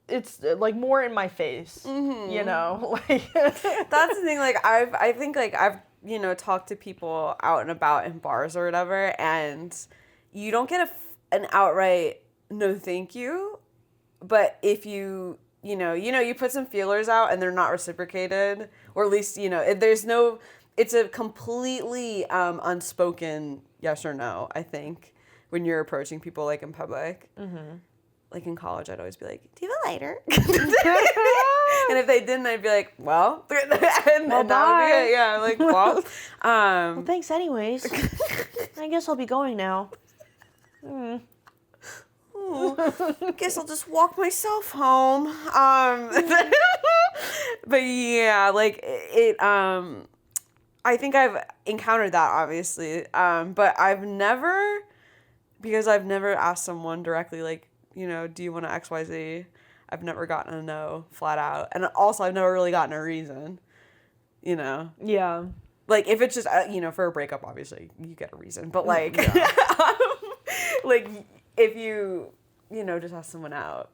It's like more in my face, you know, like That's the thing. Like I think like I've talked to people out and about in bars or whatever, and you don't get an outright no thank you, but if you put some feelers out and they're not reciprocated, or at least it's a completely unspoken yes or no. I think when you're approaching people like in public. Mm-hmm. Like in college, I'd always be like, "Do you have a lighter?" And if they didn't, I'd be like, "Well," and bye. that would be it. Yeah, like, well, well, thanks anyways. I guess I'll be going now. Guess I'll just walk myself home. But yeah, like it. I think I've encountered that obviously, but because I've never asked someone directly like, do you want to XYZ? I've never gotten a no flat out. And also I've never really gotten a reason, Yeah. Like if it's just, for a breakup, obviously you get a reason. But like, like if you, just ask someone out.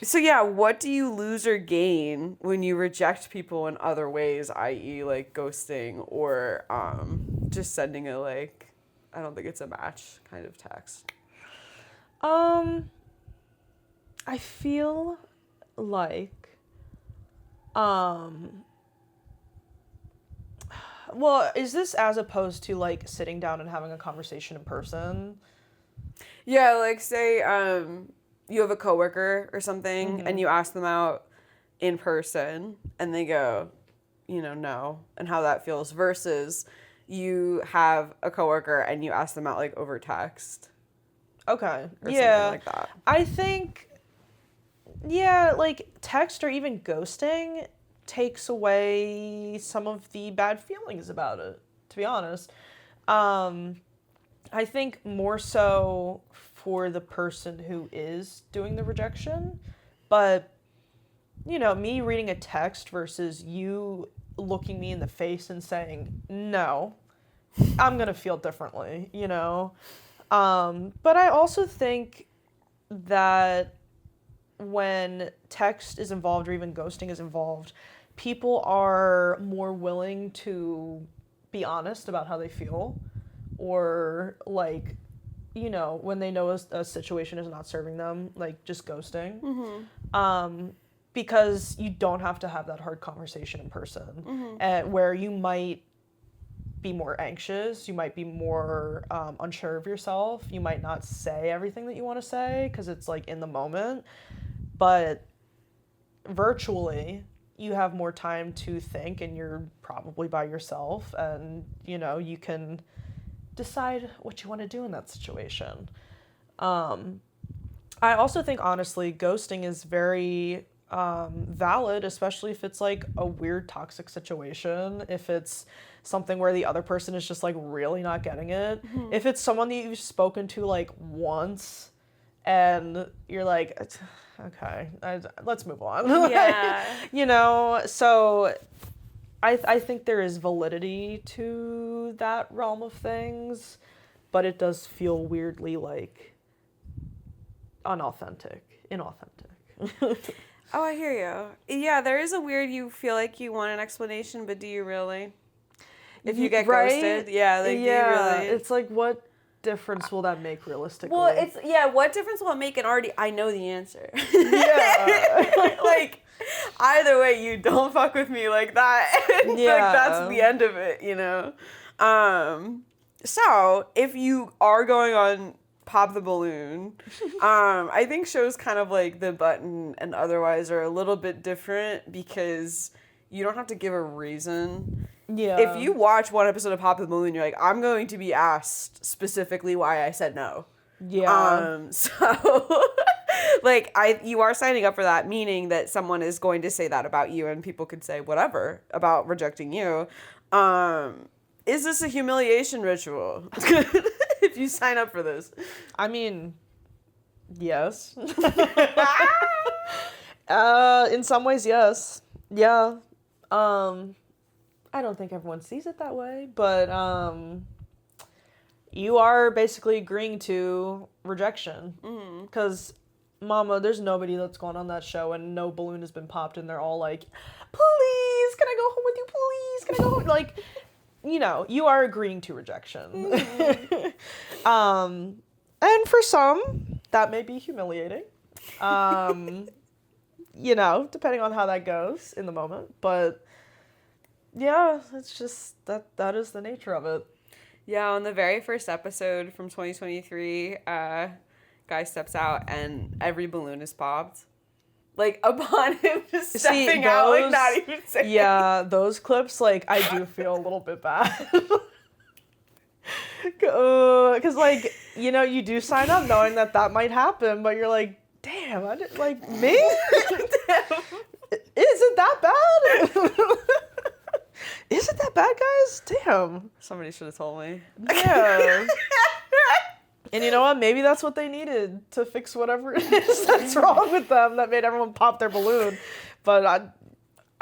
So yeah, what do you lose or gain when you reject people in other ways, i.e. like ghosting or just sending a like, I don't think it's a match kind of text? I feel like, well, is this as opposed to like sitting down and having a conversation in person? Yeah, like say, you have a coworker or something and you ask them out in person and they go, no, and how that feels versus you have a coworker and you ask them out like over text. Okay. Or yeah. something like that. I think, yeah, like text or even ghosting takes away some of the bad feelings about it, to be honest. I think more so for the person who is doing the rejection, but, me reading a text versus you looking me in the face and saying, no, I'm going to feel differently, But I also think that when text is involved or even ghosting is involved, people are more willing to be honest about how they feel or like, when they know a situation is not serving them, like just ghosting. Mm-hmm. Because you don't have to have that hard conversation in person where you might be more anxious, you might be more unsure of yourself, you might not say everything that you want to say because it's like in the moment, but virtually you have more time to think and you're probably by yourself and you can decide what you want to do in that situation. I also think honestly ghosting is very valid, especially if it's like a weird toxic situation, if it's something where the other person is just like really not getting it. Mm-hmm. If it's someone that you've spoken to like once and you're like, okay, let's move on. Yeah. So I think there is validity to that realm of things, but it does feel weirdly like inauthentic. Oh, I hear you. Yeah, there is a weird, you feel like you want an explanation, but do you really? If you get ghosted, yeah, like, do you really? It's like, what difference will that make realistically? Well, what difference will it make? And already, I know the answer. Yeah. Like, either way, you don't fuck with me like that. Yeah. Like, that's the end of it, So, if you are going on Pop the Balloon, I think shows kind of like The Button and Otherwise are a little bit different because you don't have to give a reason. Yeah. If you watch one episode of Pop the Balloon, you're like, I'm going to be asked specifically why I said no. Yeah. So like you are signing up for that, meaning that someone is going to say that about you and people could say whatever about rejecting you. Is this a humiliation ritual? If you sign up for this. I mean, yes. In some ways, yes. Yeah. I don't think everyone sees it that way, but you are basically agreeing to rejection. Because, mama, there's nobody that's gone on that show and no balloon has been popped and they're all like, please, can I go home with you, please? Can I go home? Like, you know, you are agreeing to rejection. And for some, that may be humiliating. You know, depending on how that goes in the moment. But yeah, it's just that is the nature of it. Yeah, on the very first episode from 2023, guy steps out and every balloon is popped. Like, upon him just stepping out, like, not even saying. Yeah, those clips, like, I do feel a little bit bad. Because, like, you know, you do sign up knowing that might happen, but you're like, damn, I didn't, like, me? Damn. Is it that bad? Is it that bad, guys? Damn. Somebody should have told me. Yeah. And you know what? Maybe that's what they needed to fix whatever it is that's wrong with them that made everyone pop their balloon. But I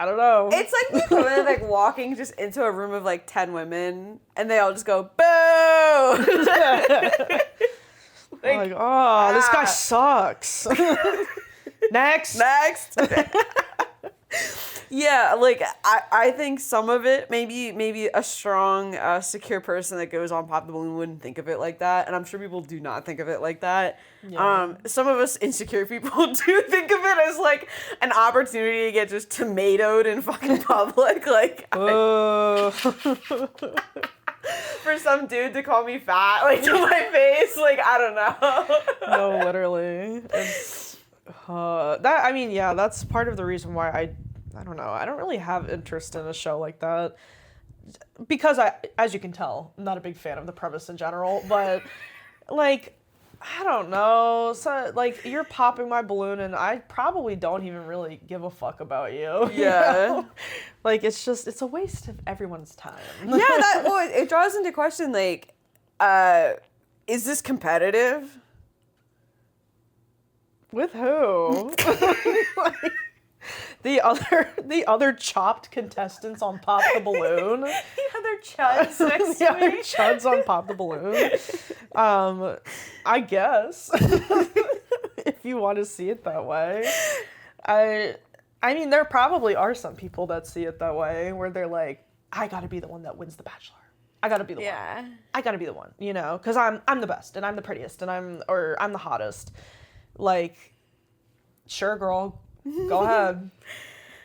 don't know. It's like the equivalent of like walking just into a room of like 10 women and they all just go, boo! Like, oh, this guy sucks. Next. Yeah, like I think some of it, maybe a strong, secure person that goes on Pop the Balloon wouldn't think of it like that, and I'm sure people do not think of it like that. Yeah. Some of us insecure people do think of it as like an opportunity to get just tomatoed in fucking public, like. For some dude to call me fat, like, to my face, like, I don't know. No, literally. It's, I mean, yeah, that's part of the reason why I don't know, I don't really have interest in a show like that. Because as you can tell, I'm not a big fan of the premise in general, but, like, I don't know. So, like, you're popping my balloon and I probably don't even really give a fuck about you. Yeah. You know? Like, it's a waste of everyone's time. Yeah, it draws into question, like, is this competitive? With who? Like, the other chopped contestants on Pop the Balloon. The other chuds next The to other me. chuds on Pop the Balloon. I guess. If you want to see it that way. I mean, there probably are some people that see it that way, where they're like, I gotta be the one that wins The Bachelor. I gotta be the one. I gotta be the one, you know, because I'm the best, and I'm the prettiest, and I'm the hottest. Like, sure, girl, go ahead.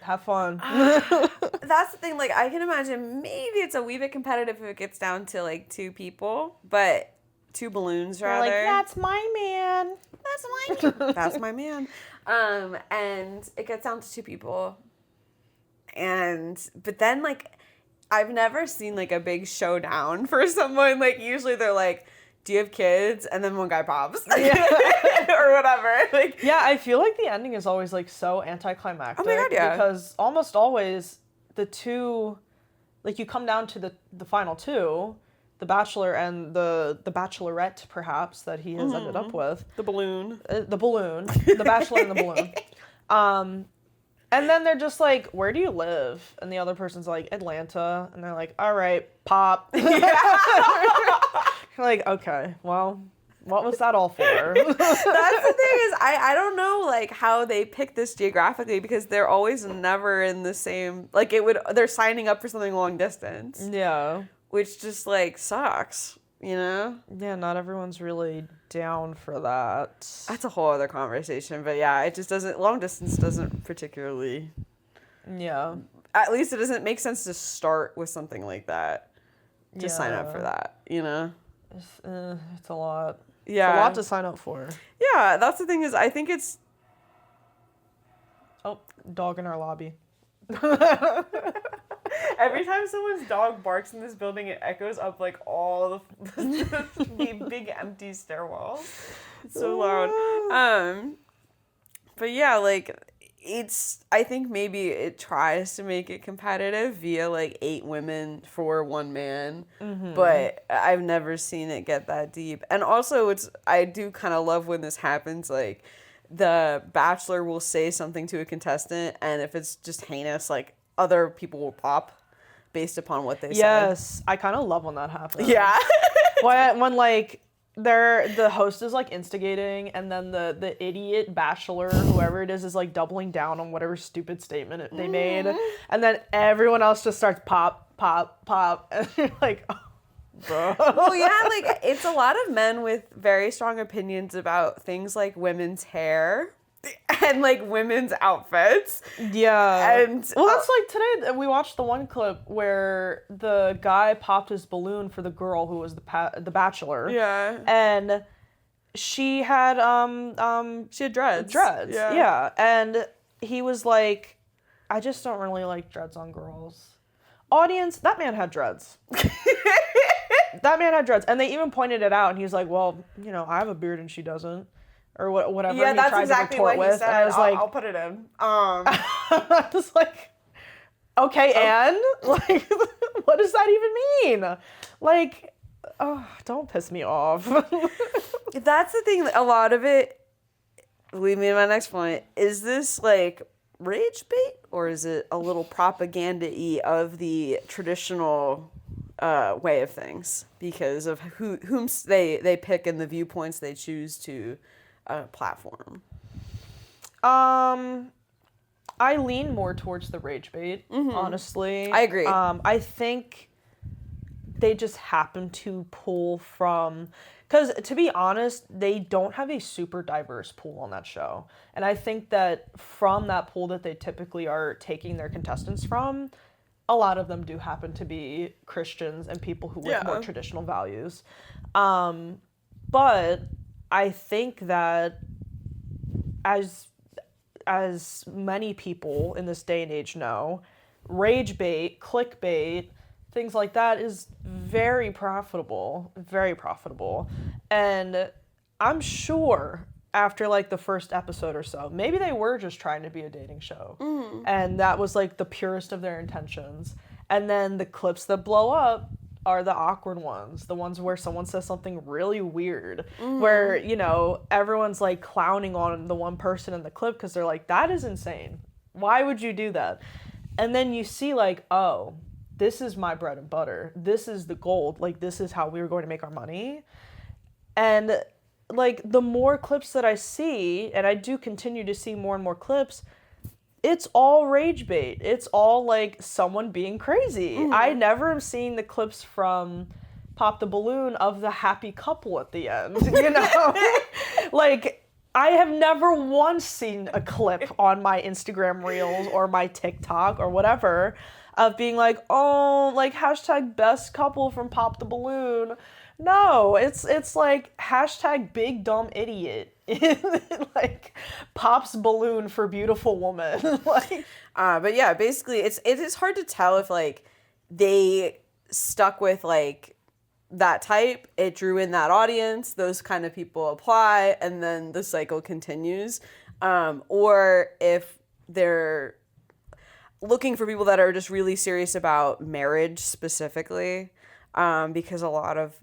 Have fun. That's the thing, like, I can imagine maybe it's a wee bit competitive if it gets down to, like, 2 people, but 2 balloons, rather. Like, that's my man. That's my man. And it gets down to 2 people. But then, like, I've never seen, like, a big showdown for someone. Like, usually they're like, do you have kids? And then one guy pops. Yeah. Or whatever. Like, yeah, I feel like the ending is always, like, so anticlimactic. Oh my God, yeah. Because almost always the 2, like, you come down to the final 2, the Bachelor and the Bachelorette, perhaps, that he has ended up with. the balloon. The balloon. The Bachelor and the balloon. And then they're just like, where do you live? And the other person's like, Atlanta. And they're like, all right, pop. You're like, okay, well, what was that all for? That's the thing is, I don't know, like, how they pick this geographically, because they're always never in the same, like, they're signing up for something long distance. Yeah. Which just, like, sucks, you know? Yeah, not everyone's really down for that. That's a whole other conversation, but yeah, it just doesn't, long distance doesn't particularly, Yeah. at least it doesn't make sense to start with something like that. Just sign up for that, you know? It's a lot. Yeah. It's a lot to sign up for. Yeah, that's the thing is, I think it's... Oh, dog in our lobby. Every time someone's dog barks in this building, it echoes up, like, all the big empty stairwells. It's so loud. But yeah, like, I think maybe it tries to make it competitive via, like, 8 women for 1 man, but I've never seen it get that deep. And also, I do kind of love when this happens, like, the Bachelor will say something to a contestant, and if it's just heinous, like other people will pop based upon what they said. Yes, I kind of love when that happens. Yeah. when like the host is like instigating, and then the idiot bachelor, whoever it is like doubling down on whatever stupid statement they made, and then everyone else just starts pop, and you're like, oh, bro. Well, yeah, like it's a lot of men with very strong opinions about things like women's hair and like women's outfits. Yeah. And well, that's like today we watched the one clip where the guy popped his balloon for the girl who was the bachelor. Yeah. And she had she had dreads. Yeah. And he was like, I just don't really like dreads on girls. Audience, that man had dreads. That man had dreads. And they even pointed it out, and he was like, well, you know, I have a beard and she doesn't. Or whatever. Yeah, he that's tried exactly to retort what he with. said. And I was like, I'll put it in. I was like, okay, and like, what does that even mean? Like, oh, don't piss me off. That's the thing. A lot of it, lead me to my next point. Is this like rage bait, or is it a little propaganda-y of the traditional way of things because of whom they pick and the viewpoints they choose to platform? I lean more towards the rage bait, honestly. I agree. I think they just happen to pull from, because to be honest, they don't have a super diverse pool on that show. And I think that from that pool that they typically are taking their contestants from, a lot of them do happen to be Christians and people who with more traditional values. But I think that as many people in this day and age know, rage bait, clickbait, things like that is very profitable. And I'm sure after like the first episode or so, maybe they were just trying to be a dating show. And that was like the purest of their intentions. And then the clips that blow up are the awkward ones, the ones where someone says something really weird, where, you know, everyone's like clowning on the one person in the clip because they're like, that is insane. Why would you do that? And then you see like, oh, this is my bread and butter. This is the gold. Like, this is how we were going to make our money. And like the more clips that I see, and I do continue to see more and more clips, it's all rage bait. It's all like someone being crazy. I never am seeing the clips from Pop the Balloon of the happy couple at the end, you know? Like, I have never once seen a clip on my Instagram Reels or my TikTok or whatever of being like, oh, like hashtag best couple from Pop the Balloon. No, it's like hashtag big dumb idiot. Like pops balloon for beautiful woman. Like, but yeah, basically it is hard to tell if like they stuck with like that type, it drew in that audience, those kind of people apply, and then the cycle continues, or if they're looking for people that are just really serious about marriage specifically, because a lot of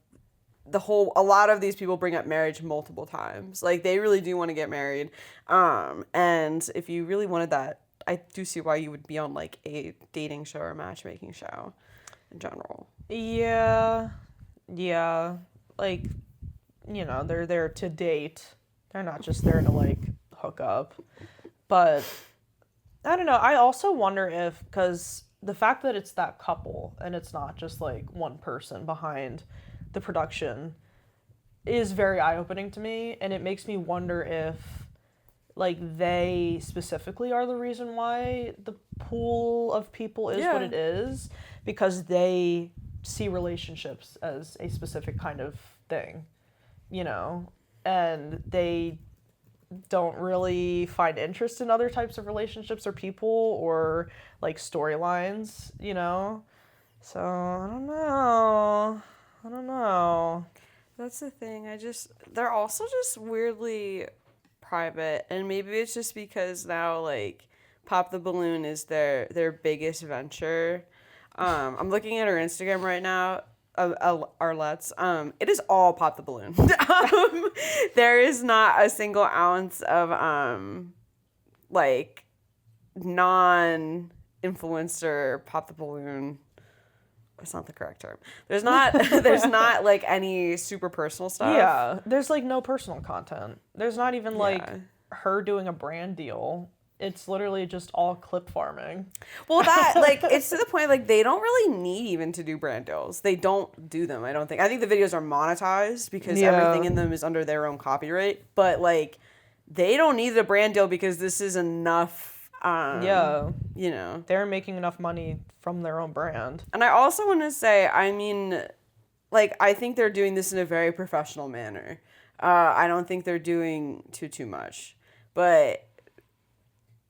these people bring up marriage multiple times. Like, they really do want to get married. And if you really wanted that, I do see why you would be on, like, a dating show or a matchmaking show in general. Yeah. Like, you know, they're there to date. They're not just there to, like, hook up. But, I don't know. I also wonder if, because the fact that it's that couple and it's not just, like, one person behind the production is very eye-opening to me, and it makes me wonder if like they specifically are the reason why the pool of people is what it is, because they see relationships as a specific kind of thing, you know, and they don't really find interest in other types of relationships or people or like storylines, you know. So I don't know. That's the thing. They're also just weirdly private, and maybe it's just because now like Pop the Balloon is their biggest venture. I'm looking at her Instagram right now. Arlettes, it is all Pop the Balloon. There is not a single ounce of like non-influencer Pop the Balloon. It's not the correct term. There's not like any super personal stuff. Yeah, there's like no personal content. There's not even like Yeah. her doing a brand deal. It's literally just all clip farming. Well, that, like, it's to the point, like, they don't really need even to do brand deals. They don't do them, I don't think. I think the videos are monetized because everything in them is under their own copyright. But, like, they don't need the brand deal because this is enough, Yeah. you know. They're making enough money from their own brand. And I also want to say, I mean, like, I think they're doing this in a very professional manner. I don't think they're doing too much. But...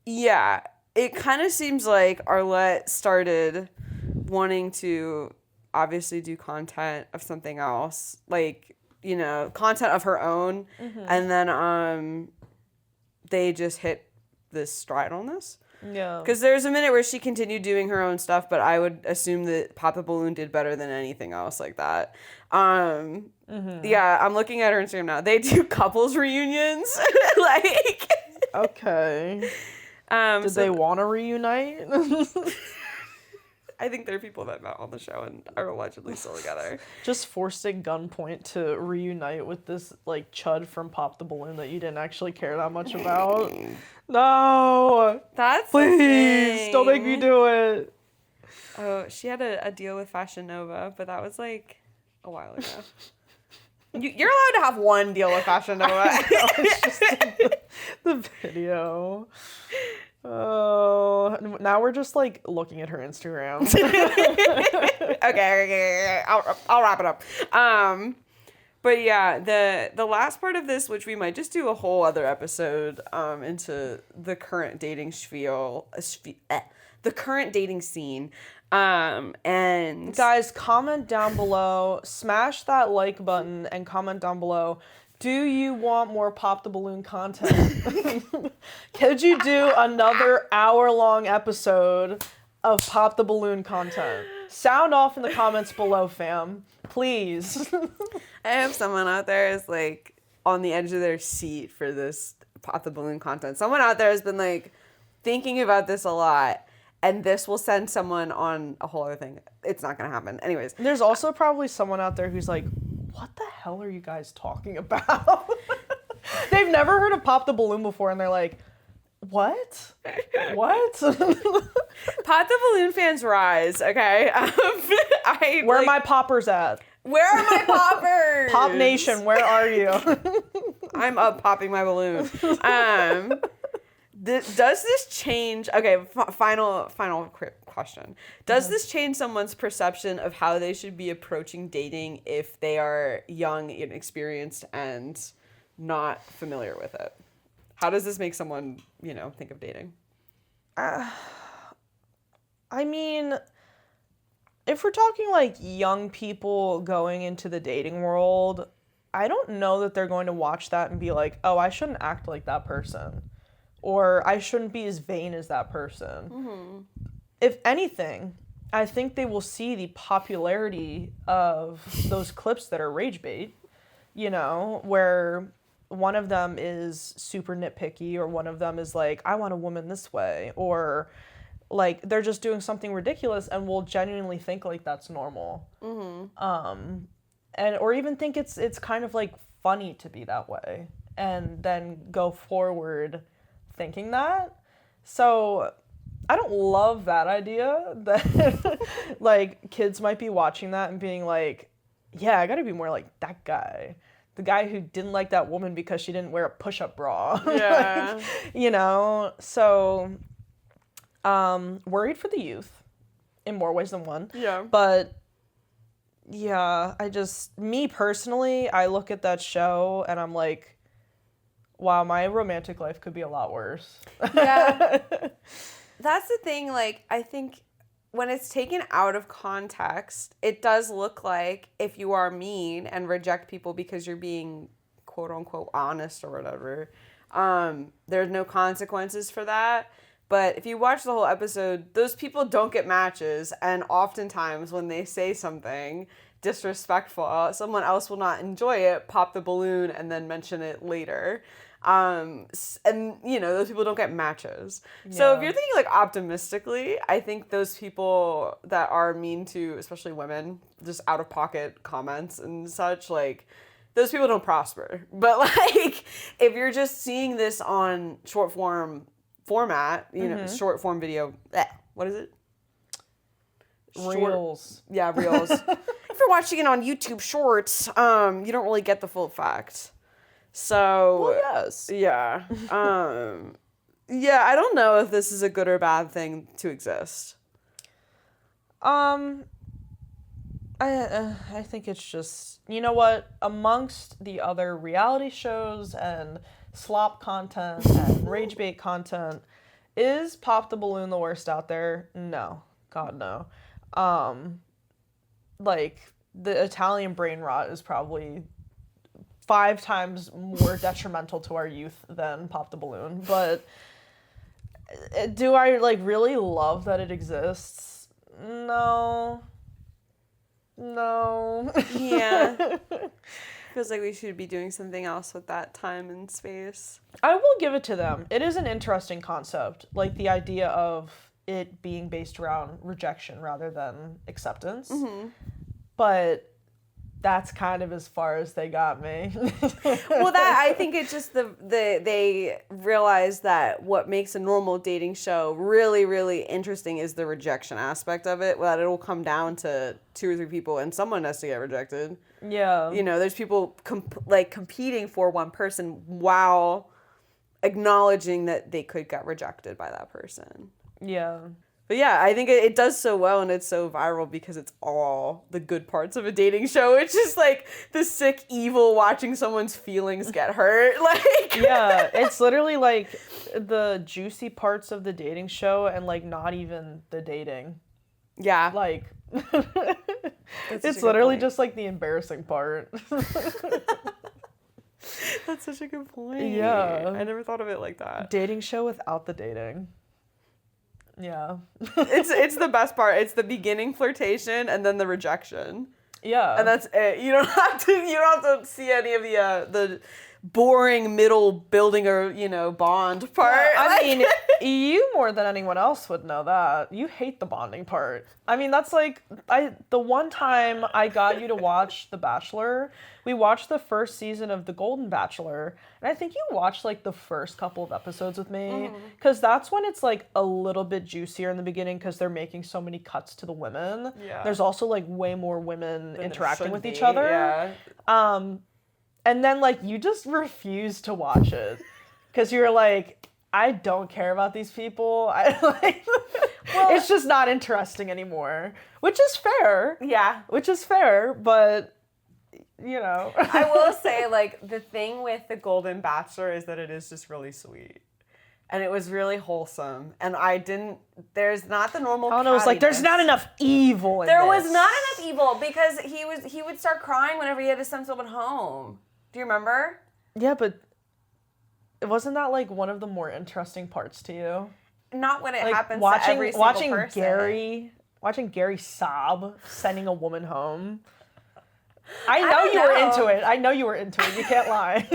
yeah, it kind of seems like Arlette started wanting to obviously do content of something else, like, you know, content of her own, and then they just hit this stride on this. Yeah. Because there's a minute where she continued doing her own stuff, but I would assume that Pop the Balloon did better than anything else like that. Yeah, I'm looking at her Instagram now. They do couples reunions, like. Okay. Did they want to reunite? I think there are people that met on the show and are allegedly still together. Just forced at gunpoint to reunite with this like chud from Pop the Balloon that you didn't actually care that much about. No, That's please don't make me do it. Oh, she had a deal with Fashion Nova, but that was like a while ago. You're allowed to have one deal with Fashion Nova. It's just the video. Oh, now we're just like looking at her Instagram. Okay. I'll wrap it up. But yeah, the last part of this, which we might just do a whole other episode, into the current dating the current dating scene. And Guys, comment down below, smash that like button, and comment down below. Do you want more Pop the Balloon content? Could you do another hour-long episode of Pop the Balloon content? Sound off in the comments below, fam. Please. I hope someone out there is like on the edge of their seat for this Pop the Balloon content. Someone out there has been like thinking about this a lot, and this will send someone on a whole other thing. It's not gonna happen. Anyways. There's also probably someone out there who's like, what the hell are you guys talking about? They've never heard of Pop the Balloon before, and they're like, what? What? Pop the Balloon fans rise, okay? Where are my poppers at? Where are my poppers? Pop Nation, where are you? I'm up popping my balloon. Does this change? Okay, final question. Does this change someone's perception of how they should be approaching dating if they are young, inexperienced, and not familiar with it? How does this make someone, think of dating? I mean, if we're talking like young people going into the dating world, I don't know that they're going to watch that and be like, oh, I shouldn't act like that person. Or I shouldn't be as vain as that person. Mm-hmm. If anything, I think they will see the popularity of those clips that are rage bait, where one of them is super nitpicky, or one of them is like, I want a woman this way, or like they're just doing something ridiculous and will genuinely think like that's normal. Mm-hmm. Or even think it's kind of like funny to be that way, and then go forward thinking that. So I don't love that idea that like kids might be watching that and being like, yeah, I gotta be more like that guy. The guy who didn't like that woman because she didn't wear a push-up bra. Yeah. So worried for the youth in more ways than one. Yeah. But yeah, me personally, I look at that show and I'm like, wow, my romantic life could be a lot worse. Yeah. That's the thing, like, I think when it's taken out of context, it does look like if you are mean and reject people because you're being quote unquote honest or whatever, there's no consequences for that. But if you watch the whole episode, those people don't get matches, and oftentimes when they say something, disrespectful. Someone else will not enjoy it, pop the balloon, and then mention it later. And those people don't get matches. So if you're thinking like optimistically, I think those people that are mean to, especially women, just out of pocket comments and such, like those people don't prosper. But like if you're just seeing this on short form format, short form video, what is it? Reels. Yeah, reels. If you're watching it on YouTube Shorts, you don't really get the full effect. So, Well, yes. Yeah. I don't know if this is a good or bad thing to exist. I think it's just, you know what, amongst the other reality shows and slop content and rage bait content, is Pop the Balloon the worst out there? No. God, no. Like, the Italian brain rot is probably 5 times more detrimental to our youth than Pop the Balloon. But do I like really love that it exists? No. Yeah. Feels like we should be doing something else with that time and space. I will give it to them. It is an interesting concept, like the idea of it being based around rejection rather than acceptance. But that's kind of as far as they got me. Well, I think it's just they realize that what makes a normal dating show really, really interesting is the rejection aspect of it. That it'll come down to 2 or 3 people, and someone has to get rejected. Yeah. There's people competing for one person while acknowledging that they could get rejected by that person. Yeah. But yeah, I think it does so well, and it's so viral because it's all the good parts of a dating show. It's just like the sick evil watching someone's feelings get hurt. Like Yeah, it's literally like the juicy parts of the dating show and like not even the dating. Yeah. Like That's it's literally just like the embarrassing part. That's such a good point. Yeah. I never thought of it like that. Dating show without the dating. Yeah. It's the best part. It's the beginning flirtation and then the rejection. Yeah. And that's it. You don't have to see any of the boring middle building or, bond part. I mean, you more than anyone else would know that. You hate the bonding part. I mean, that's like the one time I got you to watch The Bachelor, we watched the first season of The Golden Bachelor, and I think you watched like the first couple of episodes with me, because that's when it's like a little bit juicier in the beginning because they're making so many cuts to the women. Yeah. There's also like way more women Than interacting there with should each be, other. Yeah. And then, like, you just refuse to watch it. Because you're like, I don't care about these people. It's just not interesting anymore. Which is fair. Yeah. Which is fair, but, I will say, like, the thing with The Golden Bachelor is that it is just really sweet. And it was really wholesome. And there's not the normal I don't know, it's like, there's cattiness. not enough evil in There this. was not enough evil because he would start crying whenever he had to send someone home. Do you remember? Yeah, but wasn't that, like, one of the more interesting parts to you? Not when it Like, happens to every single person. Watching Gary sob sending a woman home. I know you were into it. I know you were into it. You can't lie.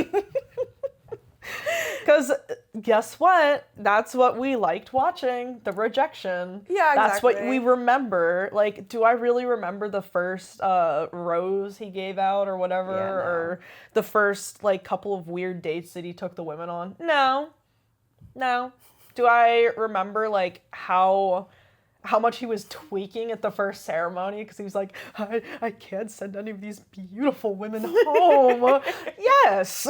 Because guess what? That's what we liked watching, the rejection. Yeah, exactly. That's what we remember. Like, do I really remember the first rose he gave out or whatever? Yeah, no. Or the first, like, couple of weird dates that he took the women on? No. Do I remember, like, how much he was tweaking at the first ceremony because he was like, I can't send any of these beautiful women home. Yes.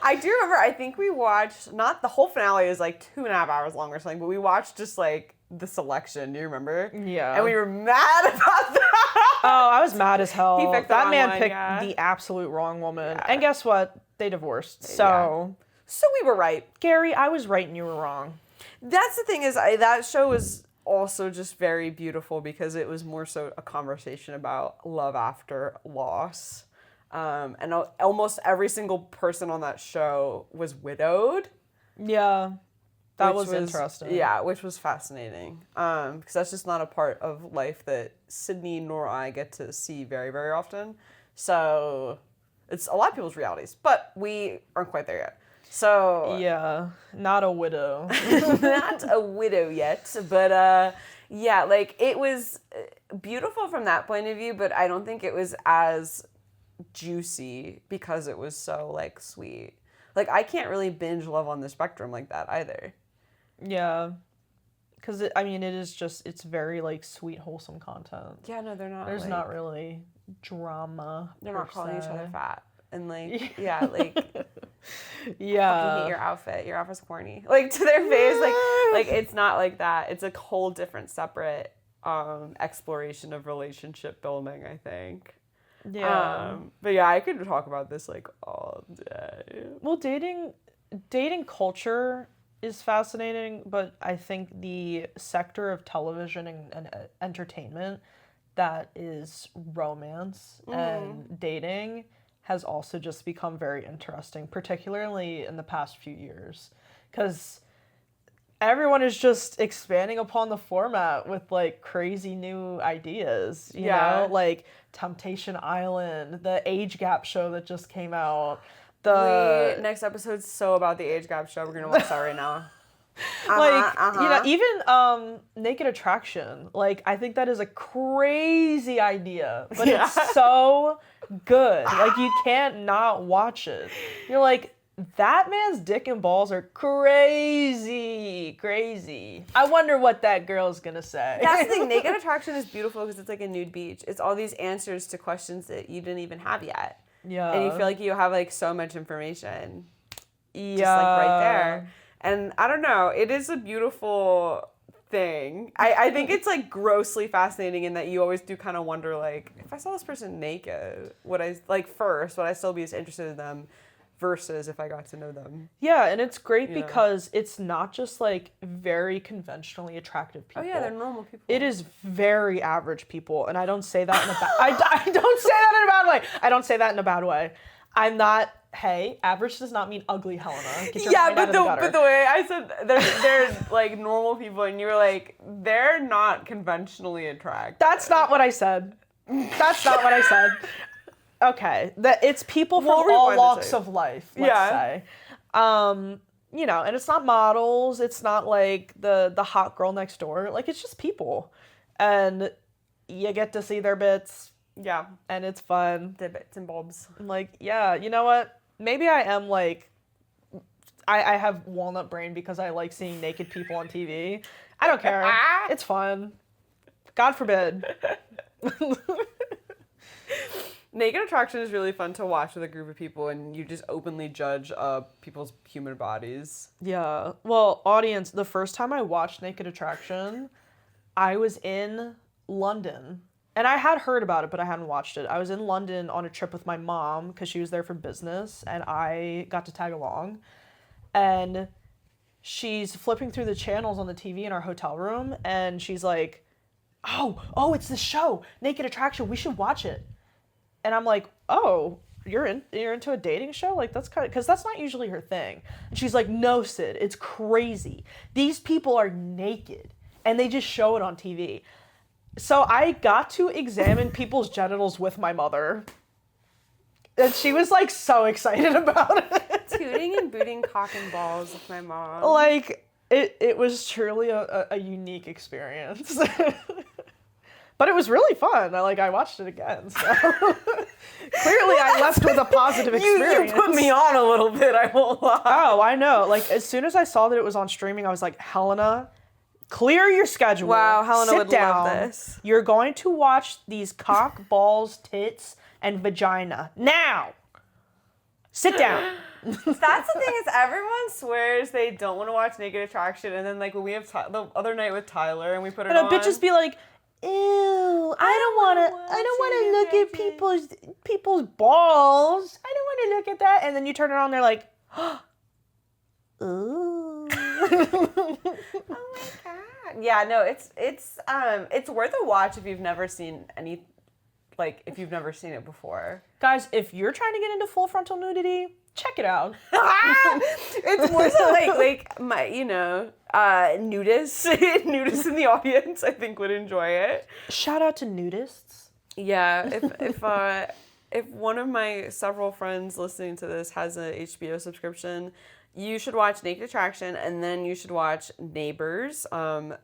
I do remember, I think we watched, not the whole finale is like 2.5 hours long or something, but we watched just like the selection. Do you remember? Yeah. And we were mad about that. Oh, I was mad as hell. He picked the that wrong man one, picked yeah. the absolute wrong woman. Yeah. And guess what? They divorced. So, So we were right. Gary, I was right and you were wrong. That's the thing is, that show was also just very beautiful because it was more so a conversation about love after loss. And almost every single person on that show was widowed. Yeah. That which was interesting. Yeah, which was fascinating. Because that's just not a part of life that Sydney nor I get to see very, very often. So it's a lot of people's realities, but we aren't quite there yet. So Yeah, not a widow. not a widow yet, but yeah, like it was beautiful from that point of view, but I don't think it was as juicy because it was so like sweet. Like I can't really binge Love on the Spectrum like that either. Yeah, because I mean, it's very like sweet, wholesome content. Yeah, no, they're not. There's like, not really drama. They're per not calling each se. other fat and like yeah, like Yeah. hate your outfit. Your outfit's corny. Like to their face, like it's not like that. It's a whole different, separate exploration of relationship building, I think. Yeah. But yeah, I could talk about this like all day. Well, dating culture is fascinating, but I think the sector of television and entertainment that is romance and dating has also just become very interesting, particularly in the past few years, because everyone is just expanding upon the format with like crazy new ideas, you know, like Temptation Island, the age gap show that just came out. Next episode's so about the age gap show. We're gonna watch that right now. You know, even Naked Attraction, like I think that is a crazy idea, but it's so good. Like you can't not watch it. You're like, that man's dick and balls are crazy. I wonder what that girl's gonna say. That's the thing. Naked Attraction is beautiful because it's like a nude beach. It's all these answers to questions that you didn't even have yet. Yeah. And you feel like you have like so much information. Just like right there. And I don't know, it is a beautiful thing. I think it's like grossly fascinating in that you always do kind of wonder like, if I saw this person naked, would I still be as interested in them versus if I got to know them? Yeah, and it's great because it's not just like very conventionally attractive people. Oh yeah, they're normal people. It is very average people, and I don't say that in a bad I don't say that in a bad way. I don't say that in a bad way. I'm not. Hey, average does not mean ugly, Helena. Get your mind out of the gutter. But the way I said they're like normal people, and you were like, they're not conventionally attractive. That's not what I said. That's not what I said. Okay, it's people from all walks of life. Let's say, you know, and it's not models. It's not like the hot girl next door. Like it's just people, and you get to see their bits. Yeah, and it's fun. The bits and bobs. I'm like, yeah, you know what? Maybe I am like, I have walnut brain because I like seeing naked people on TV. I don't care. It's fun. God forbid. Naked Attraction is really fun to watch with a group of people, and you just openly judge people's human bodies. Yeah. Well, audience, the first time I watched Naked Attraction, I was in London. And I had heard about it, but I hadn't watched it. I was in London on a trip with my mom because she was there for business, and I got to tag along. And she's flipping through the channels on the TV in our hotel room, and she's like, oh, it's the show, Naked Attraction. We should watch it. And I'm like, oh, you're into a dating show? Like, that's kind of, because that's not usually her thing. And she's like, no, Sid, it's crazy. These people are naked, and they just show it on TV. So I got to examine people's genitals with my mother. And she was like so excited about it. Tooting and booting cock and balls with my mom. Like it was truly a unique experience. But it was really fun. I watched it again. So clearly I left with a positive experience. You put me on a little bit, I won't lie. Oh, I know. Like as soon as I saw that it was on streaming, I was like, Helena, clear your schedule. Wow, Helena Sit would down. love this. You're going to watch these cock, balls, tits, and vagina. Now! Sit down. That's the thing is everyone swears they don't want to watch Naked Attraction, and then like when we have the other night with Tyler and we put it on. And bitches be like, ew, I don't want to look at people's balls. I don't want to look at that. And then you turn it on, they're like, ooh. Oh my god. Yeah, no, it's worth a watch if you've never seen any like if you've never seen it before. Guys, if you're trying to get into full frontal nudity, check it out. It's more so like my, nudists nudists in the audience I think would enjoy it. Shout out to nudists. Yeah, if one of my several friends listening to this has a HBO subscription, you should watch Naked Attraction, and then you should watch Neighbors.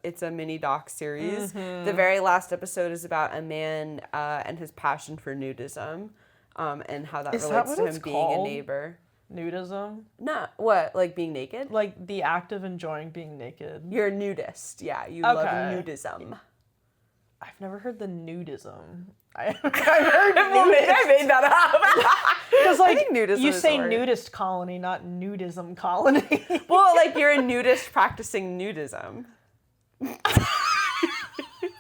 It's a mini doc series. The very last episode is about a man and his passion for nudism, and how that relates to him being a neighbor. Nudism? No, what? Like being naked? Like the act of enjoying being naked. You're a nudist. Yeah, you love nudism. I've never heard the nudism. I made that up. Because like nudism you is say the word. nudist colony, not nudism colony. Well, like you're a nudist practicing nudism. Is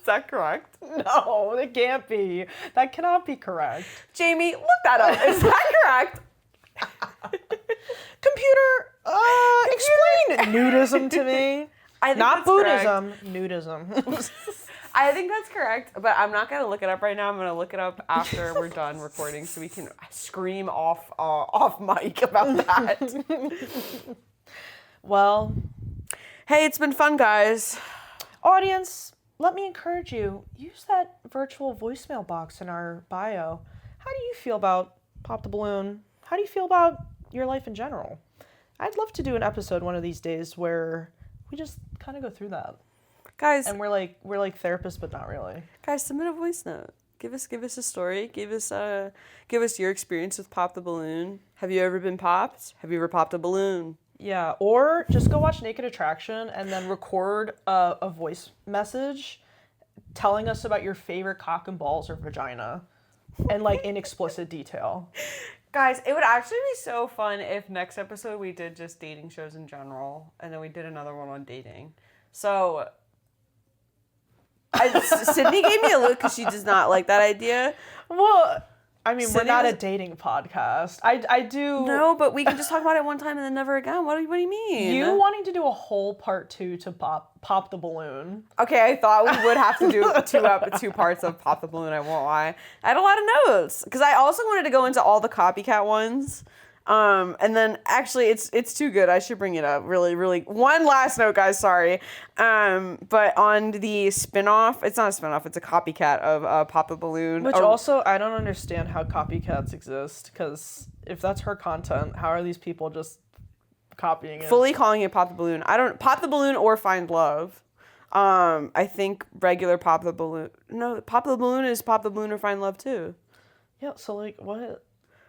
that correct? No, it can't be. That cannot be correct. Jamie, look that up. Is that correct? Computer, explain nudism to me. I think Not that's Buddhism, correct. nudism. I think that's correct, but I'm not gonna look it up right now. I'm gonna look it up after we're done recording, so we can scream off mic about that. Well, Hey, it's been fun, guys. audience, let me encourage you. Use that virtual voicemail box in our bio. How do you feel about Pop the Balloon? How do you feel about your life in general? I'd love to do an episode one of these days where we just kind of go through that. Guys, And we're like therapists, but not really. guys, submit a voice note. Give us a story. Give us your experience with Pop the Balloon. Have you ever been popped? Have you ever popped a balloon? Yeah, or just go watch Naked Attraction and then record a voice message telling us about your favorite cock and balls or vagina, and like in explicit detail. Guys, it would actually be so fun if next episode we did just dating shows in general, and then we did another one on dating. So Sydney gave me a look because she does not like that idea. Well, I mean, we're Sydney not was- a dating podcast. I do. No, but we can just talk about it one time and then never again. What do you mean? You wanting to do a whole part 2 to pop the balloon. Okay, I thought we would have to do two parts of Pop the Balloon, I won't lie. I had a lot of notes, because I also wanted to go into all the copycat ones. And then actually it's too good. I should bring it up. Really, really. One last note, guys, sorry. But on the spin-off, it's not a spin-off, it's a copycat of Pop the Balloon. Which also, I don't understand how copycats exist, because if that's her content, how are these people just copying it? fully calling it Pop the Balloon. I don't Pop the Balloon or Find Love. I think regular Pop the Balloon. No, Pop the Balloon is Pop the Balloon or Find Love too. Yeah, so like, what?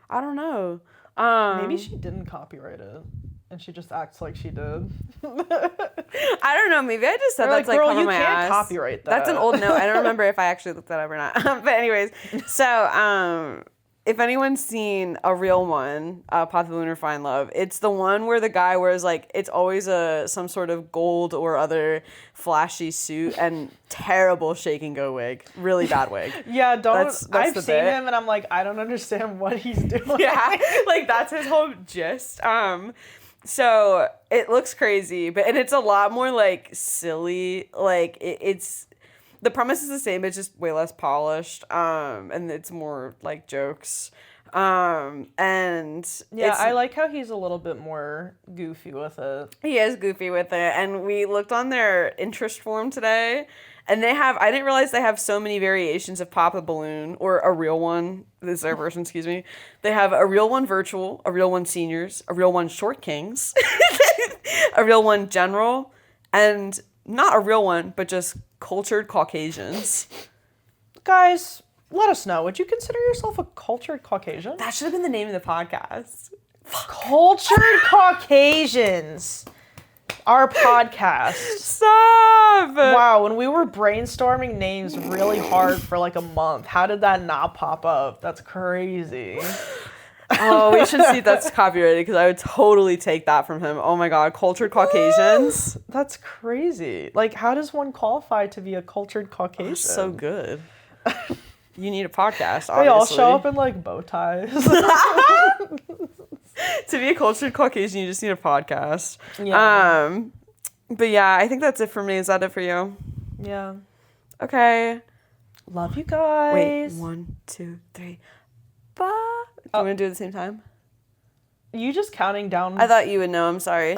I don't know. Maybe she didn't copyright it, and she just acts like she did. I don't know. Maybe I just said They're that's like, like girl, come on you my can't ass. copyright that. That's an old note. I don't remember if I actually looked that up or not. But anyways, so if anyone's seen a real one, Pop the Balloon or Find Love, it's the one where the guy wears like, it's always some sort of gold or other flashy suit and terrible shake and go wig. Really bad wig. Yeah, That's I've the seen bit. him, and I'm like, I don't understand what he's doing. Yeah, like that's his whole gist. So it looks crazy, and it's a lot more like silly. Like it's the premise is the same, it's just way less polished. And it's more like jokes. And Yeah, I like how he's a little bit more goofy with it. he is goofy with it. And we looked on their interest form today, and I didn't realize they have so many variations of Pop a Balloon, or a real one. This is their version, excuse me. They have a real one virtual, a real one seniors, a real one short kings, a real one general, and not a real one, but just cultured Caucasians. Guys, let us know. Would you consider yourself a cultured Caucasian? That should have been the name of the podcast. Cultured Caucasians. Our podcast. Stop! Wow, when we were brainstorming names really hard for like a month, how did that not pop up? That's crazy. Oh, we should see if that's copyrighted, because I would totally take that from him. Oh my god, cultured Caucasians. That's crazy. Like, how does one qualify to be a cultured Caucasian? So good. You need a podcast, obviously. They all show up in like bow ties. To be a cultured Caucasian, you just need a podcast. Yeah. But yeah, I think that's it for me. Is that it for you? Yeah. Okay. Love you guys. Wait, 1, 2, 3. Bye. Do you want to do it at the same time? You just counting down. I thought you would know. I'm sorry.